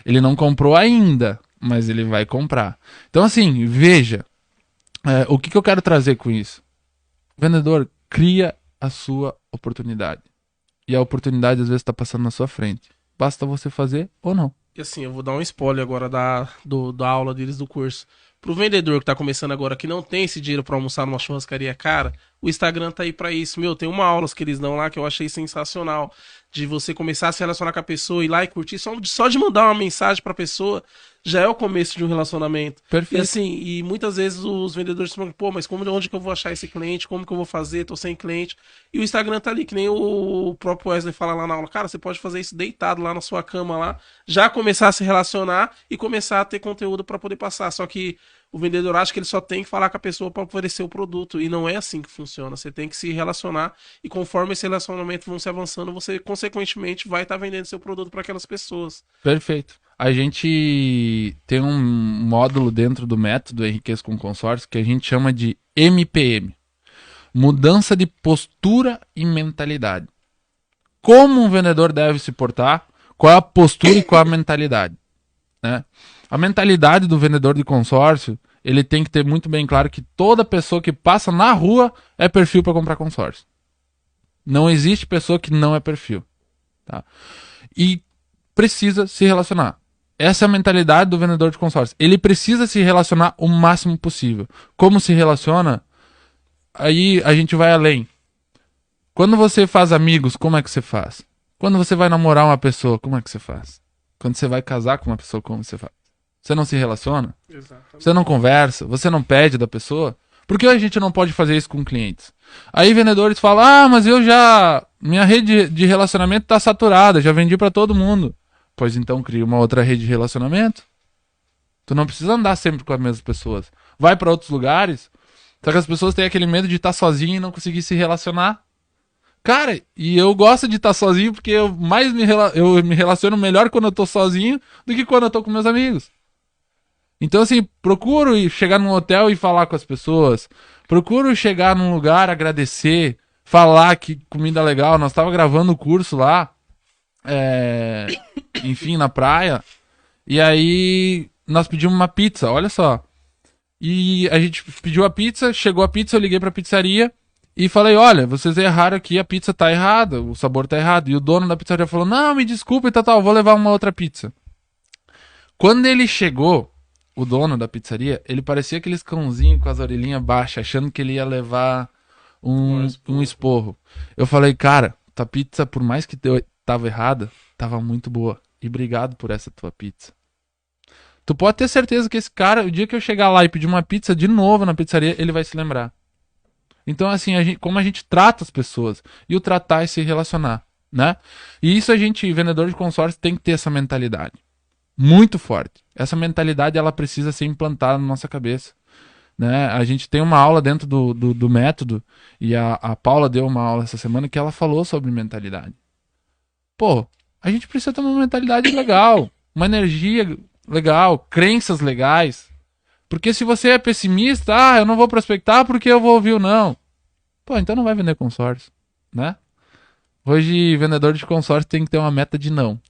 Ele não comprou ainda, mas ele vai comprar. Então assim, veja, o que eu quero trazer com isso? Vendedor, cria a sua oportunidade. E a oportunidade às vezes está passando na sua frente. Basta você fazer ou não. E assim, eu vou dar um spoiler agora da aula deles do curso. Pro vendedor que tá começando agora, que não tem esse dinheiro pra almoçar numa churrascaria cara, o Instagram tá aí pra isso. Meu, tem uma aula que eles dão lá que eu achei sensacional. De você começar a se relacionar com a pessoa, ir lá e curtir. Só de mandar uma mensagem pra pessoa, já é o começo de um relacionamento. Perfeito. E assim, e muitas vezes os vendedores se perguntam, pô, mas onde que eu vou achar esse cliente? Como que eu vou fazer? Tô sem cliente. E o Instagram tá ali, que nem o próprio Wesley fala lá na aula. Cara, você pode fazer isso deitado lá na sua cama lá, já começar a se relacionar e começar a ter conteúdo pra poder passar. Só que o vendedor acha que ele só tem que falar com a pessoa para oferecer o produto. E não é assim que funciona. Você tem que se relacionar. E conforme esse relacionamento vão se avançando, você, consequentemente, vai estar vendendo seu produto para aquelas pessoas. Perfeito. A gente tem um módulo dentro do método Enriqueça com Consórcio que a gente chama de MPM. Mudança de postura e mentalidade. Como um vendedor deve se portar? Qual é a postura e qual é a mentalidade? Né? A mentalidade do vendedor de consórcio, ele tem que ter muito bem claro que toda pessoa que passa na rua é perfil para comprar consórcio. Não existe pessoa que não é perfil. Tá? E precisa se relacionar. Essa é a mentalidade do vendedor de consórcio. Ele precisa se relacionar o máximo possível. Como se relaciona? Aí a gente vai além. Quando você faz amigos, como é que você faz? Quando você vai namorar uma pessoa, como é que você faz? Quando você vai casar com uma pessoa, como você faz? Você não se relaciona? Exatamente. Você não conversa? Você não pede da pessoa? Por que a gente não pode fazer isso com clientes? Aí vendedores falam, mas eu já... Minha rede de relacionamento tá saturada, já vendi para todo mundo. Pois então cria uma outra rede de relacionamento. Tu não precisa andar sempre com as mesmas pessoas. Vai para outros lugares, só que as pessoas têm aquele medo de estar sozinho e não conseguir se relacionar. Cara, e eu gosto de estar sozinho porque eu me relaciono melhor quando eu tô sozinho do que quando eu tô com meus amigos. Então, assim, procuro chegar num hotel e falar com as pessoas. Procuro chegar num lugar, agradecer, falar que comida legal. Nós tava gravando o curso lá, enfim, na praia. E aí, nós pedimos uma pizza, olha só. E a gente pediu a pizza, chegou a pizza, eu liguei pra pizzaria e falei, olha, vocês erraram aqui, a pizza tá errada, o sabor tá errado. E o dono da pizzaria falou, não, me desculpe, tal, vou levar uma outra pizza. Quando ele chegou, o dono da pizzaria, ele parecia aqueles cãozinhos com as orelhinhas baixas, achando que ele ia levar um esporro. Eu falei, cara, tua pizza, por mais que tava errada, tava muito boa. E obrigado por essa tua pizza. Tu pode ter certeza que esse cara, o dia que eu chegar lá e pedir uma pizza de novo na pizzaria, ele vai se lembrar. Então, assim, como a gente trata as pessoas. E o tratar é se relacionar, né? E isso vendedor de consórcio, tem que ter essa mentalidade. Muito forte. Essa mentalidade, ela precisa ser implantada na nossa cabeça. Né? A gente tem uma aula dentro do método, e a Paula deu uma aula essa semana que ela falou sobre mentalidade. Pô, a gente precisa ter uma mentalidade legal, uma energia legal, crenças legais. Porque se você é pessimista, eu não vou prospectar porque eu vou ouvir o não. Pô, então não vai vender consórcio, né? Hoje, vendedor de consórcio tem que ter uma meta de não.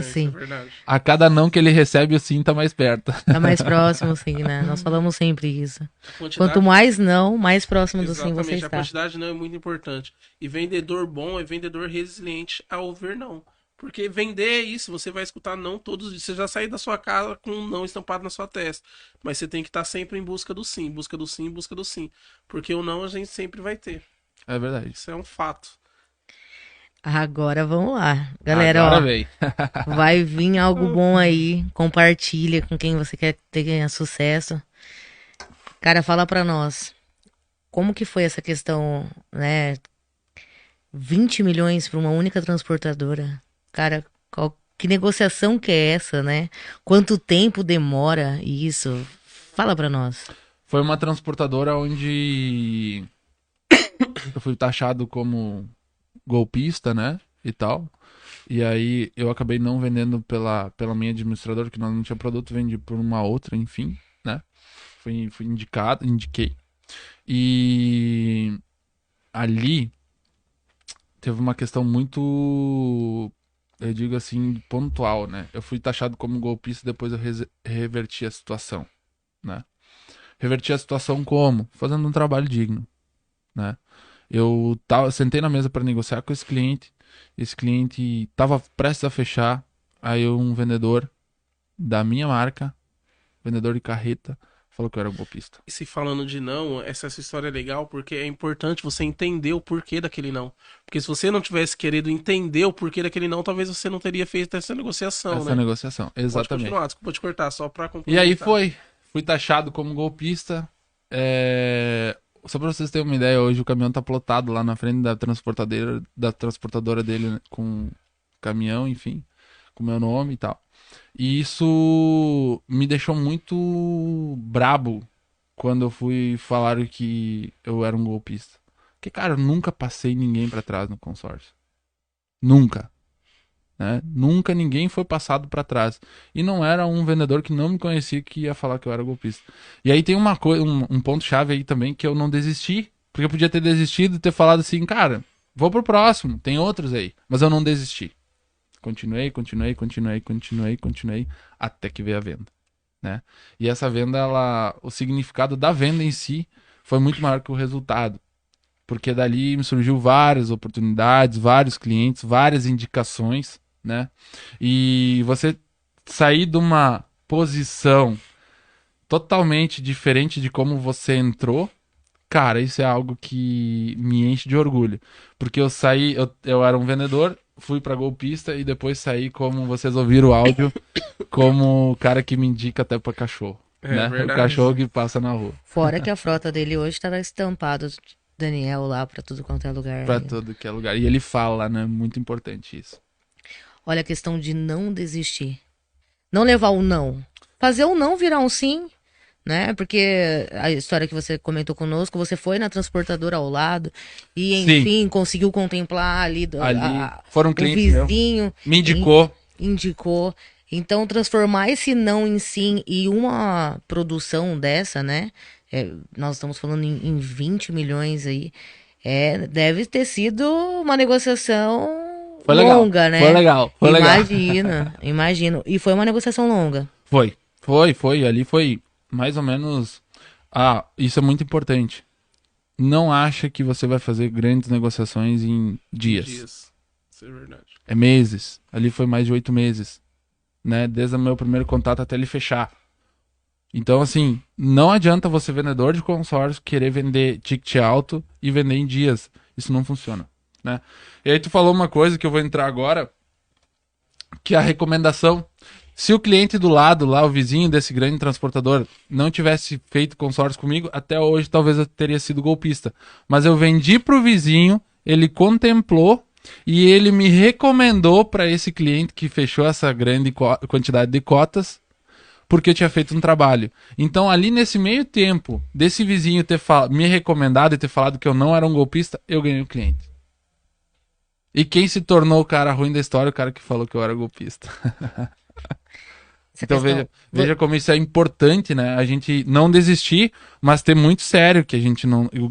Sim. É verdade. A cada não que ele recebe, o sim tá mais perto. Tá mais próximo, sim, né? Nós falamos sempre isso. Quantidade... Quanto mais não, mais próximo do sim você está. A quantidade não é muito importante. E vendedor bom é vendedor resiliente a ouvir não. Porque vender é isso, você vai escutar não todos os dias. Você já sai da sua casa com um não estampado na sua testa. Mas você tem que estar sempre em busca do sim, busca do sim, busca do sim. Porque o não a gente sempre vai ter. É verdade. Isso é um fato. Agora vamos lá. Galera, agora vai vir algo bom aí. Compartilha com quem você quer ter sucesso. Cara, fala pra nós. Como que foi essa questão, né? 20 milhões pra uma única transportadora. Cara, que negociação que é essa, né? Quanto tempo demora isso? Fala pra nós. Foi uma transportadora onde eu fui taxado como golpista, né? E tal. E aí eu acabei não vendendo pela minha administradora, que nós não tinha produto, vendi por uma outra, enfim, né? Fui indiquei. E ali teve uma questão muito, eu digo assim, pontual, né? Eu fui taxado como golpista, depois eu reverti a situação, né? Reverti a situação como? Fazendo um trabalho digno, né? Eu sentei na mesa para negociar com esse cliente estava prestes a fechar, aí um vendedor da minha marca, vendedor de carreta, falou que eu era golpista. E se falando de não, essa história é legal porque é importante você entender o porquê daquele não. Porque se você não tivesse querido entender o porquê daquele não, talvez você não teria feito essa negociação, Essa né? negociação, Pode exatamente. continuar, desculpa te cortar, só pra E complementar. aí fui taxado como golpista. Só pra vocês terem uma ideia, hoje o caminhão tá plotado lá na frente da transportadora dele, né, com caminhão, enfim, com meu nome e tal. E isso me deixou muito brabo quando eu fui falar que eu era um golpista. Porque, cara, eu nunca passei ninguém pra trás no consórcio. Nunca. Né? Nunca ninguém foi passado pra trás. E não era um vendedor que não me conhecia que ia falar que eu era golpista. E aí tem uma coisa, um ponto-chave aí também que eu não desisti. Porque eu podia ter desistido e ter falado assim, cara, vou pro próximo, tem outros aí. Mas eu não desisti. Continuei, até que veio a venda. Né? E essa venda, o significado da venda em si foi muito maior que o resultado. Porque dali me surgiu várias oportunidades, vários clientes, várias indicações, né? E você sair de uma posição totalmente diferente de como você entrou, cara, isso é algo que me enche de orgulho. Porque eu saí, eu era um vendedor, fui pra golpista e depois saí, como vocês ouviram o áudio, como o cara que me indica até pra cachorro. Né? Verdade. O cachorro que passa na rua. Fora que a frota dele hoje tá estampado Daniel lá pra tudo quanto é lugar. Pra tudo que é lugar. E ele fala, né? Muito importante isso. Olha a questão de não desistir. Não levar o não. Fazer o não virar um sim, né? Porque a história que você comentou conosco, você foi na transportadora ao lado e, enfim, conseguiu contemplar ali, foram o clientes vizinho. Me indicou. Indicou. Então, transformar esse não em sim e uma produção dessa, né? Nós estamos falando em 20 milhões aí. Deve ter sido uma negociação foi longa, né? Foi legal. Imagino. E foi uma negociação longa. Foi. Ali foi mais ou menos... isso é muito importante. Não acha que você vai fazer grandes negociações em dias. Isso é verdade. É meses. Ali foi mais de 8 meses. Né? Desde o meu primeiro contato até ele fechar. Então, assim, não adianta você, vendedor de consórcio, querer vender ticket alto e vender em dias. Isso não funciona, né? E aí tu falou uma coisa que eu vou entrar agora, que é a recomendação. Se o cliente do lado, lá, o vizinho desse grande transportador, não tivesse feito consórcio comigo, até hoje talvez eu teria sido golpista. Mas eu vendi pro vizinho, ele contemplou e ele me recomendou para esse cliente que fechou essa grande quantidade de cotas, porque eu tinha feito um trabalho. Então, ali nesse meio tempo, desse vizinho ter me recomendado e ter falado que eu não era um golpista, eu ganhei o cliente. E quem se tornou o cara ruim da história, o cara que falou que eu era golpista. Então, veja como isso é importante, né? A gente não desistir, mas ter muito sério o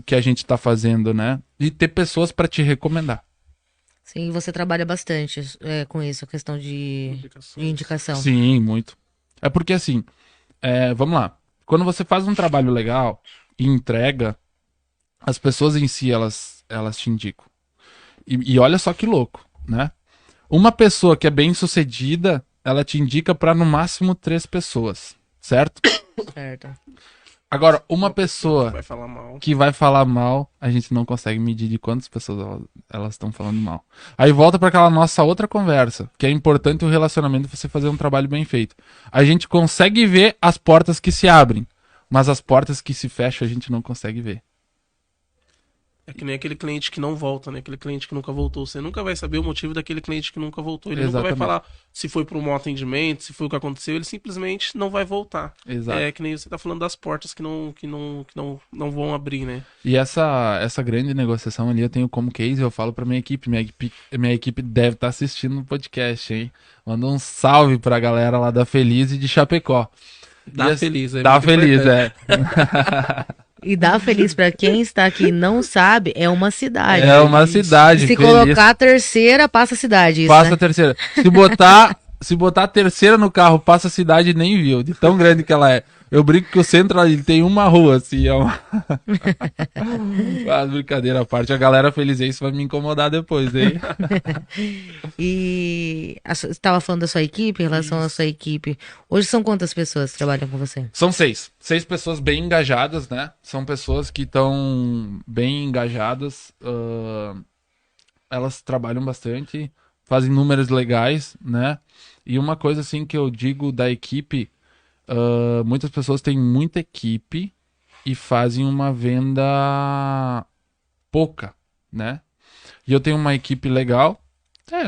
que a gente tá fazendo, né? E ter pessoas para te recomendar. Sim, você trabalha bastante com isso, a questão de indicação. Sim, muito. É porque assim, vamos lá. Quando você faz um trabalho legal e entrega, as pessoas em si, elas te indicam. E olha só que louco, né? Uma pessoa que é bem sucedida, ela te indica para no máximo 3 pessoas, certo? Certo. Agora, uma pessoa que vai falar mal, a gente não consegue medir de quantas pessoas elas estão falando mal. Aí volta para aquela nossa outra conversa, que é importante o relacionamento você fazer um trabalho bem feito. A gente consegue ver as portas que se abrem, mas as portas que se fecham a gente não consegue ver. É que nem aquele cliente que não volta, né? Aquele cliente que nunca voltou. Você nunca vai saber o motivo daquele cliente que nunca voltou. Ele nunca vai Exatamente. falar se foi por um mau atendimento, se foi o que aconteceu. Ele simplesmente não vai voltar. Exato. É que nem você tá falando das portas que não vão abrir, né? E essa grande negociação ali eu tenho como case, eu falo pra minha equipe. Minha equipe deve estar assistindo no podcast, hein? Manda um salve pra galera lá da Feliz e de Chapecó. Dá feliz, é Dá muito feliz, importante. E dá feliz pra quem está aqui e não sabe, é uma cidade. É uma cidade. E se Feliz. colocar a terceira, passa a cidade. Isso, Passa né? a terceira. Se botar a terceira no carro, passa a cidade e nem viu, de tão grande que ela é. Eu brinco que o centro ali tem uma rua, assim, é uma... Mas brincadeira à parte, a galera feliz aí, isso vai me incomodar depois, hein? E você estava falando da sua equipe, em relação à sua equipe. Hoje são quantas pessoas que trabalham com você? São 6. 6 pessoas bem engajadas, né? São pessoas que estão bem engajadas. Elas trabalham bastante, fazem números legais, né? E uma coisa assim que eu digo da equipe, muitas pessoas têm muita equipe e fazem uma venda pouca, né? E eu tenho uma equipe legal,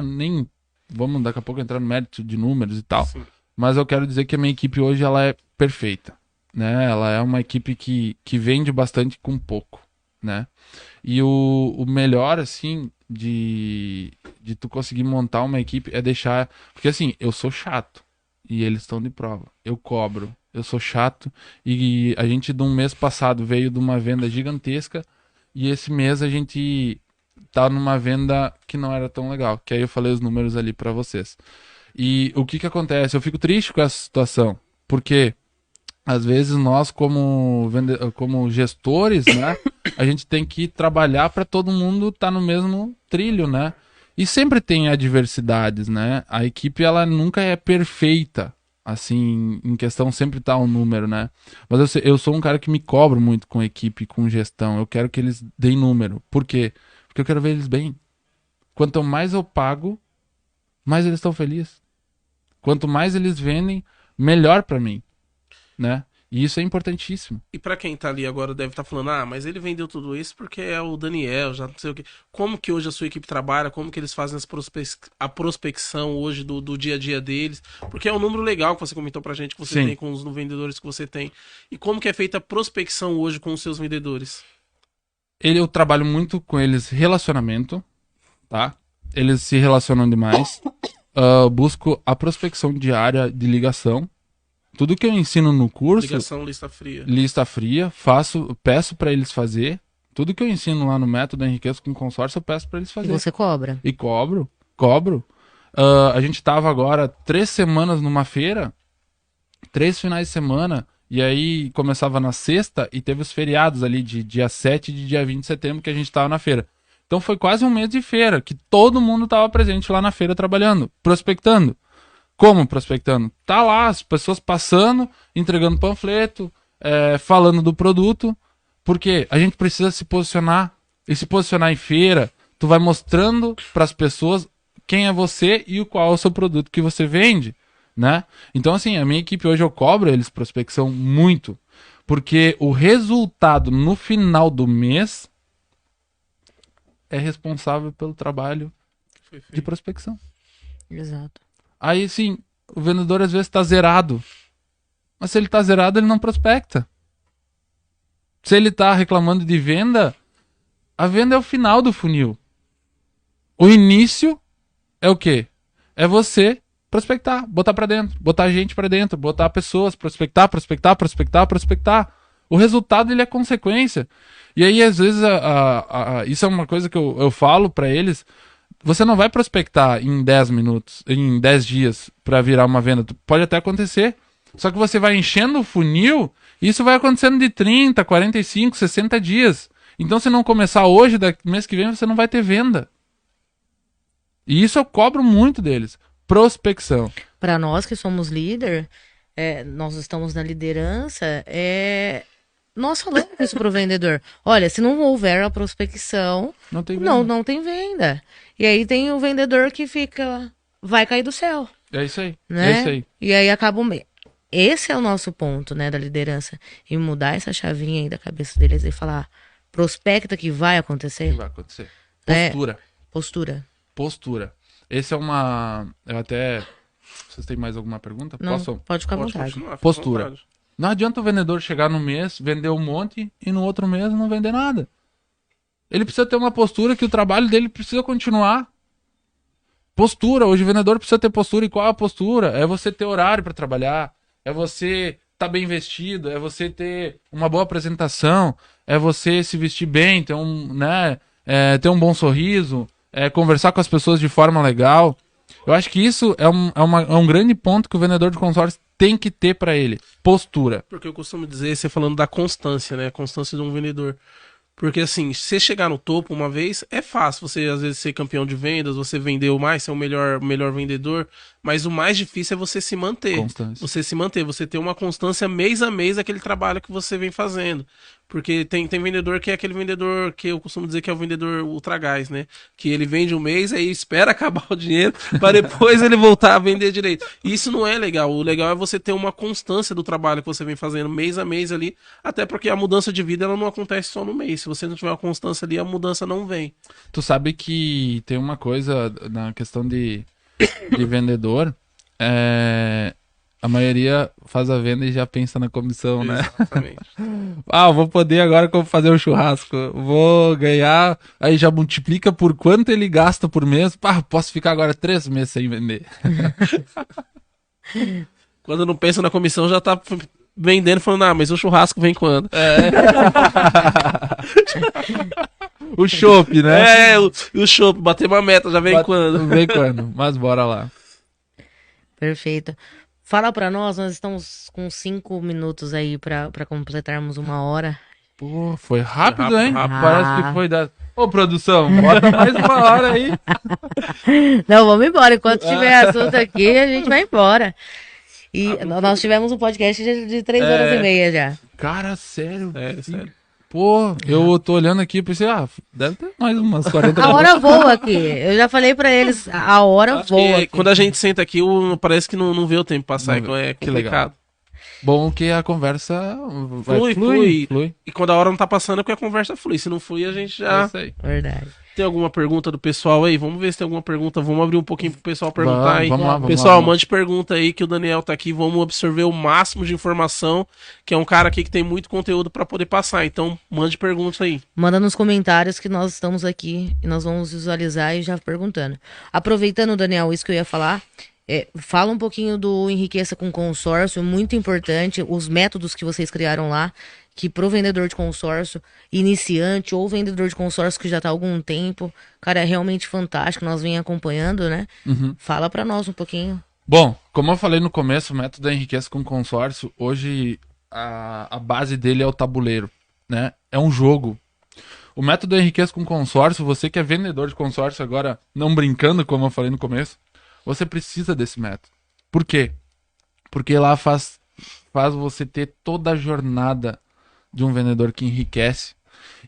nem vamos daqui a pouco entrar no mérito de números e tal, Sim. mas eu quero dizer que a minha equipe hoje ela é perfeita, né? Ela é uma equipe que vende bastante com pouco, né? E o melhor, assim, de tu conseguir montar uma equipe é deixar... Porque, assim, eu sou chato e eles estão de prova. Eu cobro, eu sou chato e a gente, de um mês passado, veio de uma venda gigantesca e esse mês a gente tá numa venda que não era tão legal. Que aí eu falei os números ali pra vocês. E o que acontece? Eu fico triste com essa situação, porque... Às vezes nós, como gestores, né, a gente tem que trabalhar para todo mundo estar no mesmo trilho, né? E sempre tem adversidades, né? A equipe ela nunca é perfeita, assim, em questão sempre tá um número, né? Mas eu sou um cara que me cobro muito com equipe, com gestão. Eu quero que eles deem número. Por quê? Porque eu quero ver eles bem. Quanto mais eu pago, mais eles estão felizes. Quanto mais eles vendem, melhor para mim. Né? E isso é importantíssimo. E pra quem tá ali agora deve estar falando, mas ele vendeu tudo isso porque é o Daniel, já não sei o quê. Como que hoje a sua equipe trabalha? Como que eles fazem a prospecção hoje do dia a dia deles? Porque é um número legal que você comentou pra gente, que você Sim. tem com os vendedores que você tem. E como que é feita a prospecção hoje com os seus vendedores? Eu trabalho muito com eles relacionamento, tá? Eles se relacionam demais. Busco a prospecção diária de ligação. Tudo que eu ensino no curso, Ligação, lista fria. lista fria, peço para eles fazer. Tudo que eu ensino lá no método Enriqueça com Consórcio, eu peço para eles E fazer. você cobra? E cobro. A gente tava agora 3 semanas numa feira, 3 finais de semana, e aí começava na sexta e teve os feriados ali de dia 7 e de dia 20 de setembro que a gente tava na feira. Então foi quase um mês de feira, que todo mundo tava presente lá na feira trabalhando, prospectando. Como prospectando? Tá lá, as pessoas passando, entregando panfleto, falando do produto, porque a gente precisa se posicionar. E se posicionar em feira, tu vai mostrando para as pessoas quem é você e qual é o seu produto que você vende, né? Então, assim, a minha equipe hoje eu cobro eles prospecção muito, porque o resultado no final do mês é responsável pelo trabalho Foi de feito. Exato. prospecção. Aí, sim, o vendedor às vezes tá zerado. Mas se ele tá zerado, ele não prospecta. Se ele tá reclamando de venda, a venda é o final do funil. O início é o quê? É você prospectar, botar pra dentro, botar gente pra dentro, botar pessoas, prospectar. O resultado, ele é consequência. E aí, às vezes, isso é uma coisa que eu falo pra eles. Você não vai prospectar em 10 minutos, em 10 dias para virar uma venda. Pode até acontecer. Só que você vai enchendo o funil e isso vai acontecendo de 30, 45, 60 dias. Então, se não começar hoje, mês que vem, você não vai ter venda. E isso eu cobro muito deles. Prospecção. Para nós que somos líder, nós estamos na liderança, nós falamos isso pro vendedor. Olha, se não houver a prospecção, Não tem venda. não tem venda. E aí tem o vendedor que vai cair do céu, É isso aí. né? É isso aí. E aí acaba esse é o nosso ponto, né, da liderança. E mudar essa chavinha aí da cabeça deles e falar, prospecta que vai O acontecer? que vai acontecer? É. Postura. Postura. Esse é uma... Eu até... Vocês têm mais alguma pergunta? Não, Posso? pode ficar à Pode vontade. continuar, fica à Postura. vontade. Não adianta o vendedor chegar no mês, vender um monte e no outro mês não vender nada. Ele precisa ter uma postura que o trabalho dele precisa continuar. Postura. Hoje o vendedor precisa ter postura. E qual é a postura? É você ter horário para trabalhar. É você estar bem vestido. É você ter uma boa apresentação. É você se vestir bem, ter ter um bom sorriso. Conversar com as pessoas de forma legal. Eu acho que isso é um grande ponto que o vendedor de consórcio tem que ter para ele. Postura. Porque eu costumo dizer, você falando da constância, né? A constância de um vendedor. Porque assim, se você chegar no topo uma vez, é fácil você às vezes ser campeão de vendas, você vendeu mais, ser o melhor vendedor, mas o mais difícil é você se manter. Constância. Você se manter, você ter uma constância mês a mês daquele trabalho que você vem fazendo. Porque tem vendedor que é aquele vendedor que eu costumo dizer que é o vendedor ultragás, né? Que ele vende um mês, aí espera acabar o dinheiro para depois ele voltar a vender direito. E isso não é legal. O legal é você ter uma constância do trabalho que você vem fazendo mês a mês ali, até porque a mudança de vida ela não acontece só no mês. Se você não tiver uma constância ali, a mudança não vem. Tu sabe que tem uma coisa na questão de vendedor, a maioria faz a venda e já pensa na comissão, né? Exatamente. Eu vou poder agora fazer um churrasco, vou ganhar, aí já multiplica por quanto ele gasta por mês, posso ficar agora 3 meses sem vender. Quando não pensa na comissão, já tá vendendo, falando, mas o churrasco vem quando? O chopp, né? O chopp, bater uma meta, já vem quando? Vem quando, mas bora lá. Perfeito. Fala pra nós estamos com 5 minutos aí pra completarmos 1 hora. Pô, foi rápido, hein? rápido. Parece que foi da... Ô, produção, bota mais 1 hora aí. Não, vamos embora. Enquanto tiver assunto aqui, a gente vai embora. E nós tivemos um podcast de 3 horas e meia já. Cara, sério? Sério. Pô, eu tô olhando aqui e pensei, deve ter mais umas 40 A hora voa aqui. Eu já falei pra eles, a hora Acho voa que aqui. quando a gente senta aqui, parece que não vê o tempo passar, então é Que legal. complicado. Bom que a conversa Flui. flui. E quando a hora não tá passando é porque a conversa flui. Se não flui, a gente É já... isso aí. Verdade. Tem alguma pergunta do pessoal aí? Vamos ver se tem alguma pergunta. Vamos abrir um pouquinho pro pessoal perguntar aí. Vamos lá, Pessoal, vamos lá. mande pergunta aí que o Daniel tá aqui. Vamos absorver o máximo de informação, que é um cara aqui que tem muito conteúdo pra poder passar. Então, mande perguntas aí. Manda nos comentários que nós estamos aqui e nós vamos visualizar e já perguntando. Aproveitando, Daniel, isso que eu ia falar, fala um pouquinho do Enriqueça com Consórcio, muito importante, os métodos que vocês criaram lá, que pro vendedor de consórcio iniciante ou vendedor de consórcio que já tá há algum tempo, cara, é realmente fantástico, nós vem acompanhando, né? Uhum. Fala pra nós um pouquinho. Bom, como eu falei no começo, o método Enriqueça com Consórcio, hoje a base dele é o tabuleiro, né? É um jogo. O método Enriqueça com Consórcio, você que é vendedor de consórcio agora, não brincando, como eu falei no começo, você precisa desse método. Por quê? Porque lá faz você ter toda a jornada de um vendedor que enriquece.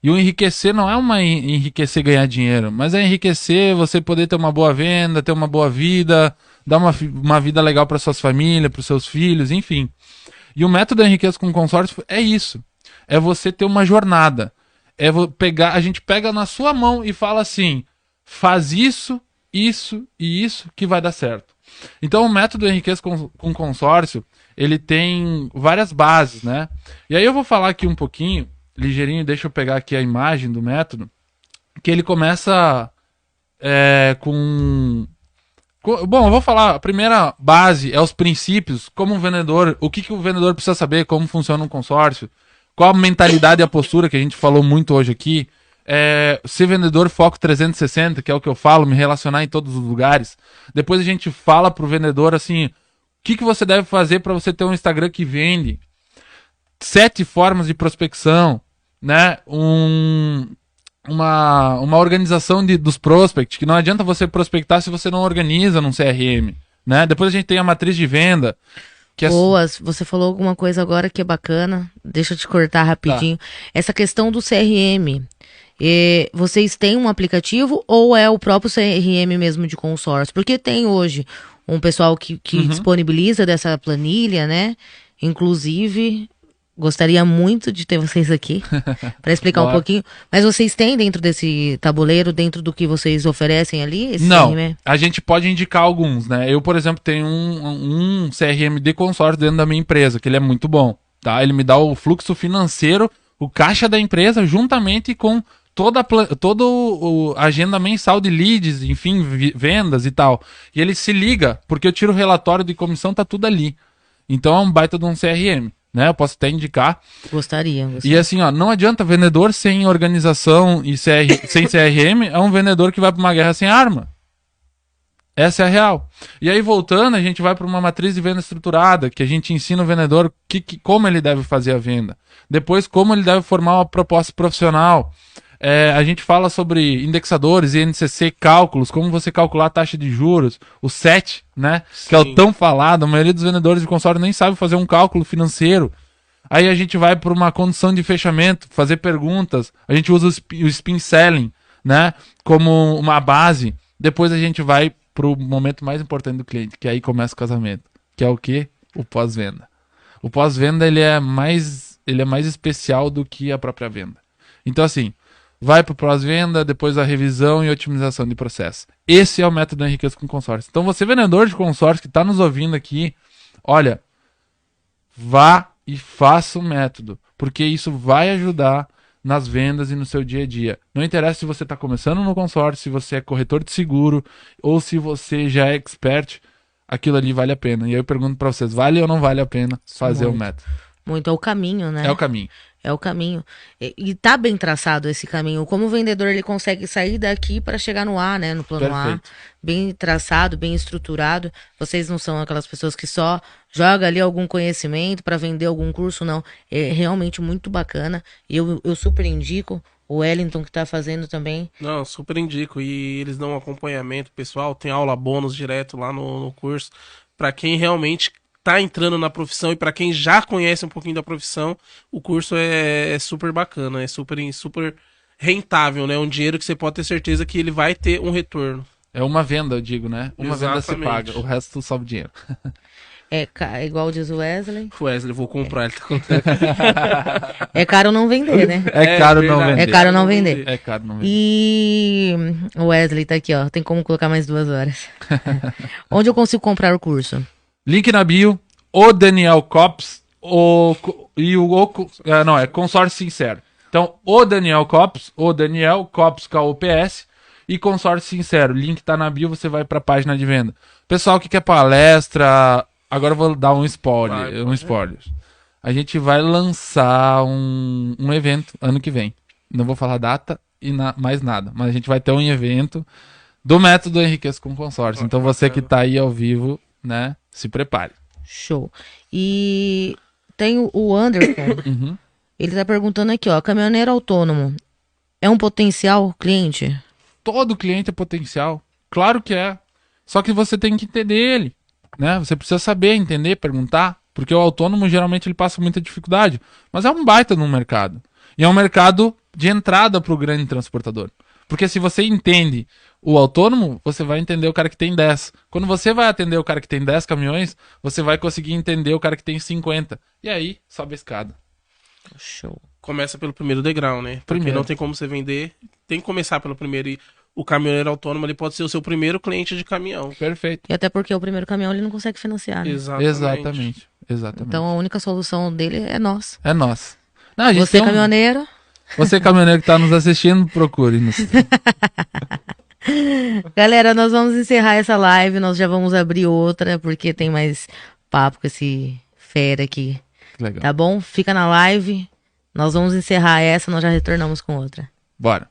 E o enriquecer não é enriquecer ganhar dinheiro, mas é enriquecer você poder ter uma boa venda, ter uma boa vida, dar uma vida legal para suas famílias, para os seus filhos, enfim. E o método Enriqueça com Consórcio é isso. É você ter uma jornada. A gente pega na sua mão e fala assim, faz isso, isso e isso que vai dar certo. Então o método Enriqueça com Consórcio, ele tem várias bases, né? E aí eu vou falar aqui um pouquinho, ligeirinho, deixa eu pegar aqui a imagem do método, que ele começa Bom, eu vou falar, a primeira base é os princípios, como um vendedor, o que o vendedor precisa saber, como funciona um consórcio, qual a mentalidade e a postura que a gente falou muito hoje aqui, ser vendedor foco 360, que é o que eu falo, me relacionar em todos os lugares. Depois a gente fala pro vendedor assim, o que você deve fazer para você ter um Instagram que vende, 7 formas de prospecção, né? Uma organização dos prospects, que não adianta você prospectar se você não organiza num CRM, né? Depois a gente tem a matriz de venda. Boas, você falou alguma coisa agora que é bacana, deixa eu te cortar rapidinho. Tá. Essa questão do CRM, vocês têm um aplicativo ou é o próprio CRM mesmo de consórcio? Porque tem hoje um pessoal que disponibiliza dessa planilha, né? Inclusive, Gostaria muito de ter vocês aqui para explicar um Bora. pouquinho. Mas vocês têm dentro desse tabuleiro, dentro do que vocês oferecem ali? Esse Não, CRM? a gente pode indicar alguns, né? Eu, por exemplo, tenho um CRM de consórcio dentro da minha empresa, que ele é muito bom, tá? Ele me dá o fluxo financeiro, o caixa da empresa, juntamente com todo a agenda mensal de leads, enfim, vendas e tal. E ele se liga, porque eu tiro o relatório de comissão, tá tudo ali. Então é um baita de um CRM, né? Eu posso até indicar. Gostaria. E assim, ó, não adianta vendedor sem organização e sem CRM é um vendedor que vai para uma guerra sem arma. Essa é a real. E aí, voltando, a gente vai para uma matriz de venda estruturada, que a gente ensina o vendedor como ele deve fazer a venda. Depois, como ele deve formar uma proposta profissional. A gente fala sobre indexadores, INCC, cálculos, como você calcular a taxa de juros, o SET, né? Sim. Que é o tão falado, a maioria dos vendedores de consórcio nem sabe fazer um cálculo financeiro. Aí a gente vai para uma condição de fechamento, fazer perguntas, a gente usa o spin selling, né? Como uma base. Depois a gente vai para o momento mais importante do cliente, que aí começa o casamento, que é o quê? O pós-venda. O pós-venda ele é mais especial do que a própria venda. Então assim, vai para o pós-venda, depois a revisão e otimização de processo. Esse é o método Enriqueça com Consórcio. Então você, vendedor de consórcio que está nos ouvindo aqui, olha, vá e faça o método, porque isso vai ajudar nas vendas e no seu dia a dia. Não interessa se você está começando no consórcio, se você é corretor de seguro ou se você já é expert, aquilo ali vale a pena. E aí eu pergunto para vocês, vale ou não vale a pena fazer o método? Muito, é o caminho, né? É o caminho. É o caminho. E tá bem traçado esse caminho. Como o vendedor ele consegue sair daqui para chegar no A, né? No plano A. Perfeito. Bem traçado, bem estruturado. Vocês não são aquelas pessoas que só jogam ali algum conhecimento para vender algum curso, não. É realmente muito bacana. E eu super indico. O Wellington que tá fazendo também. Não, super indico. E eles dão um acompanhamento, pessoal. Tem aula bônus direto lá no curso. Pra quem realmente tá entrando na profissão e pra quem já conhece um pouquinho da profissão, o curso é super bacana. É super rentável, né? Um dinheiro que você pode ter certeza que ele vai ter um retorno. É uma venda, eu digo, né? Uma venda se Exatamente. paga, o resto sobe dinheiro. Igual diz o Wesley. Wesley, vou comprar. Ele tá com... É caro não vender, né? É caro não verdade. vender. É caro não vender. É caro não vender. E o Wesley tá aqui, ó. Tem como colocar mais 2 horas. Onde eu consigo comprar o curso? Link na bio, o Daniel Copps, Consórcio Sincero. Então, o Daniel Copps, KOPS, e Consórcio Sincero. Link tá na bio, você vai pra página de venda. Pessoal que quer palestra, agora eu vou dar um spoiler. A gente vai lançar um evento ano que vem. Não vou falar data e mais nada, mas a gente vai ter um evento do método Enriqueça com Consórcio. Então você que tá aí ao vivo, né, se prepare. Show. E tem o Anderson. Uhum. Ele tá perguntando aqui, ó. Caminhoneiro autônomo é um potencial cliente? Todo cliente é potencial. Claro que é. Só que você tem que entender ele, né? Você precisa saber, entender, perguntar. Porque o autônomo, geralmente, ele passa muita dificuldade. Mas é um baita no mercado. E é um mercado de entrada para o grande transportador. Porque se você entende o autônomo, você vai entender o cara que tem 10. Quando você vai atender o cara que tem 10 caminhões, você vai conseguir entender o cara que tem 50. E aí, sobe a escada. Show. Começa pelo primeiro degrau, né? Porque Primeiro. não tem como você vender. Tem que começar pelo primeiro. E o caminhoneiro autônomo ele pode ser o seu primeiro cliente de caminhão. Perfeito. E até porque o primeiro caminhão ele não consegue financiar, né? Exatamente. Então a única solução dele é nós. É nós. Não, a gente Você, tem caminhoneiro. Você, caminhoneiro que tá nos assistindo, procure-nos. Galera, nós vamos encerrar essa live. Nós já vamos abrir outra, porque tem mais papo com esse fera aqui. Legal. Tá bom? Fica na live. Nós vamos encerrar essa, nós já retornamos com outra. Bora.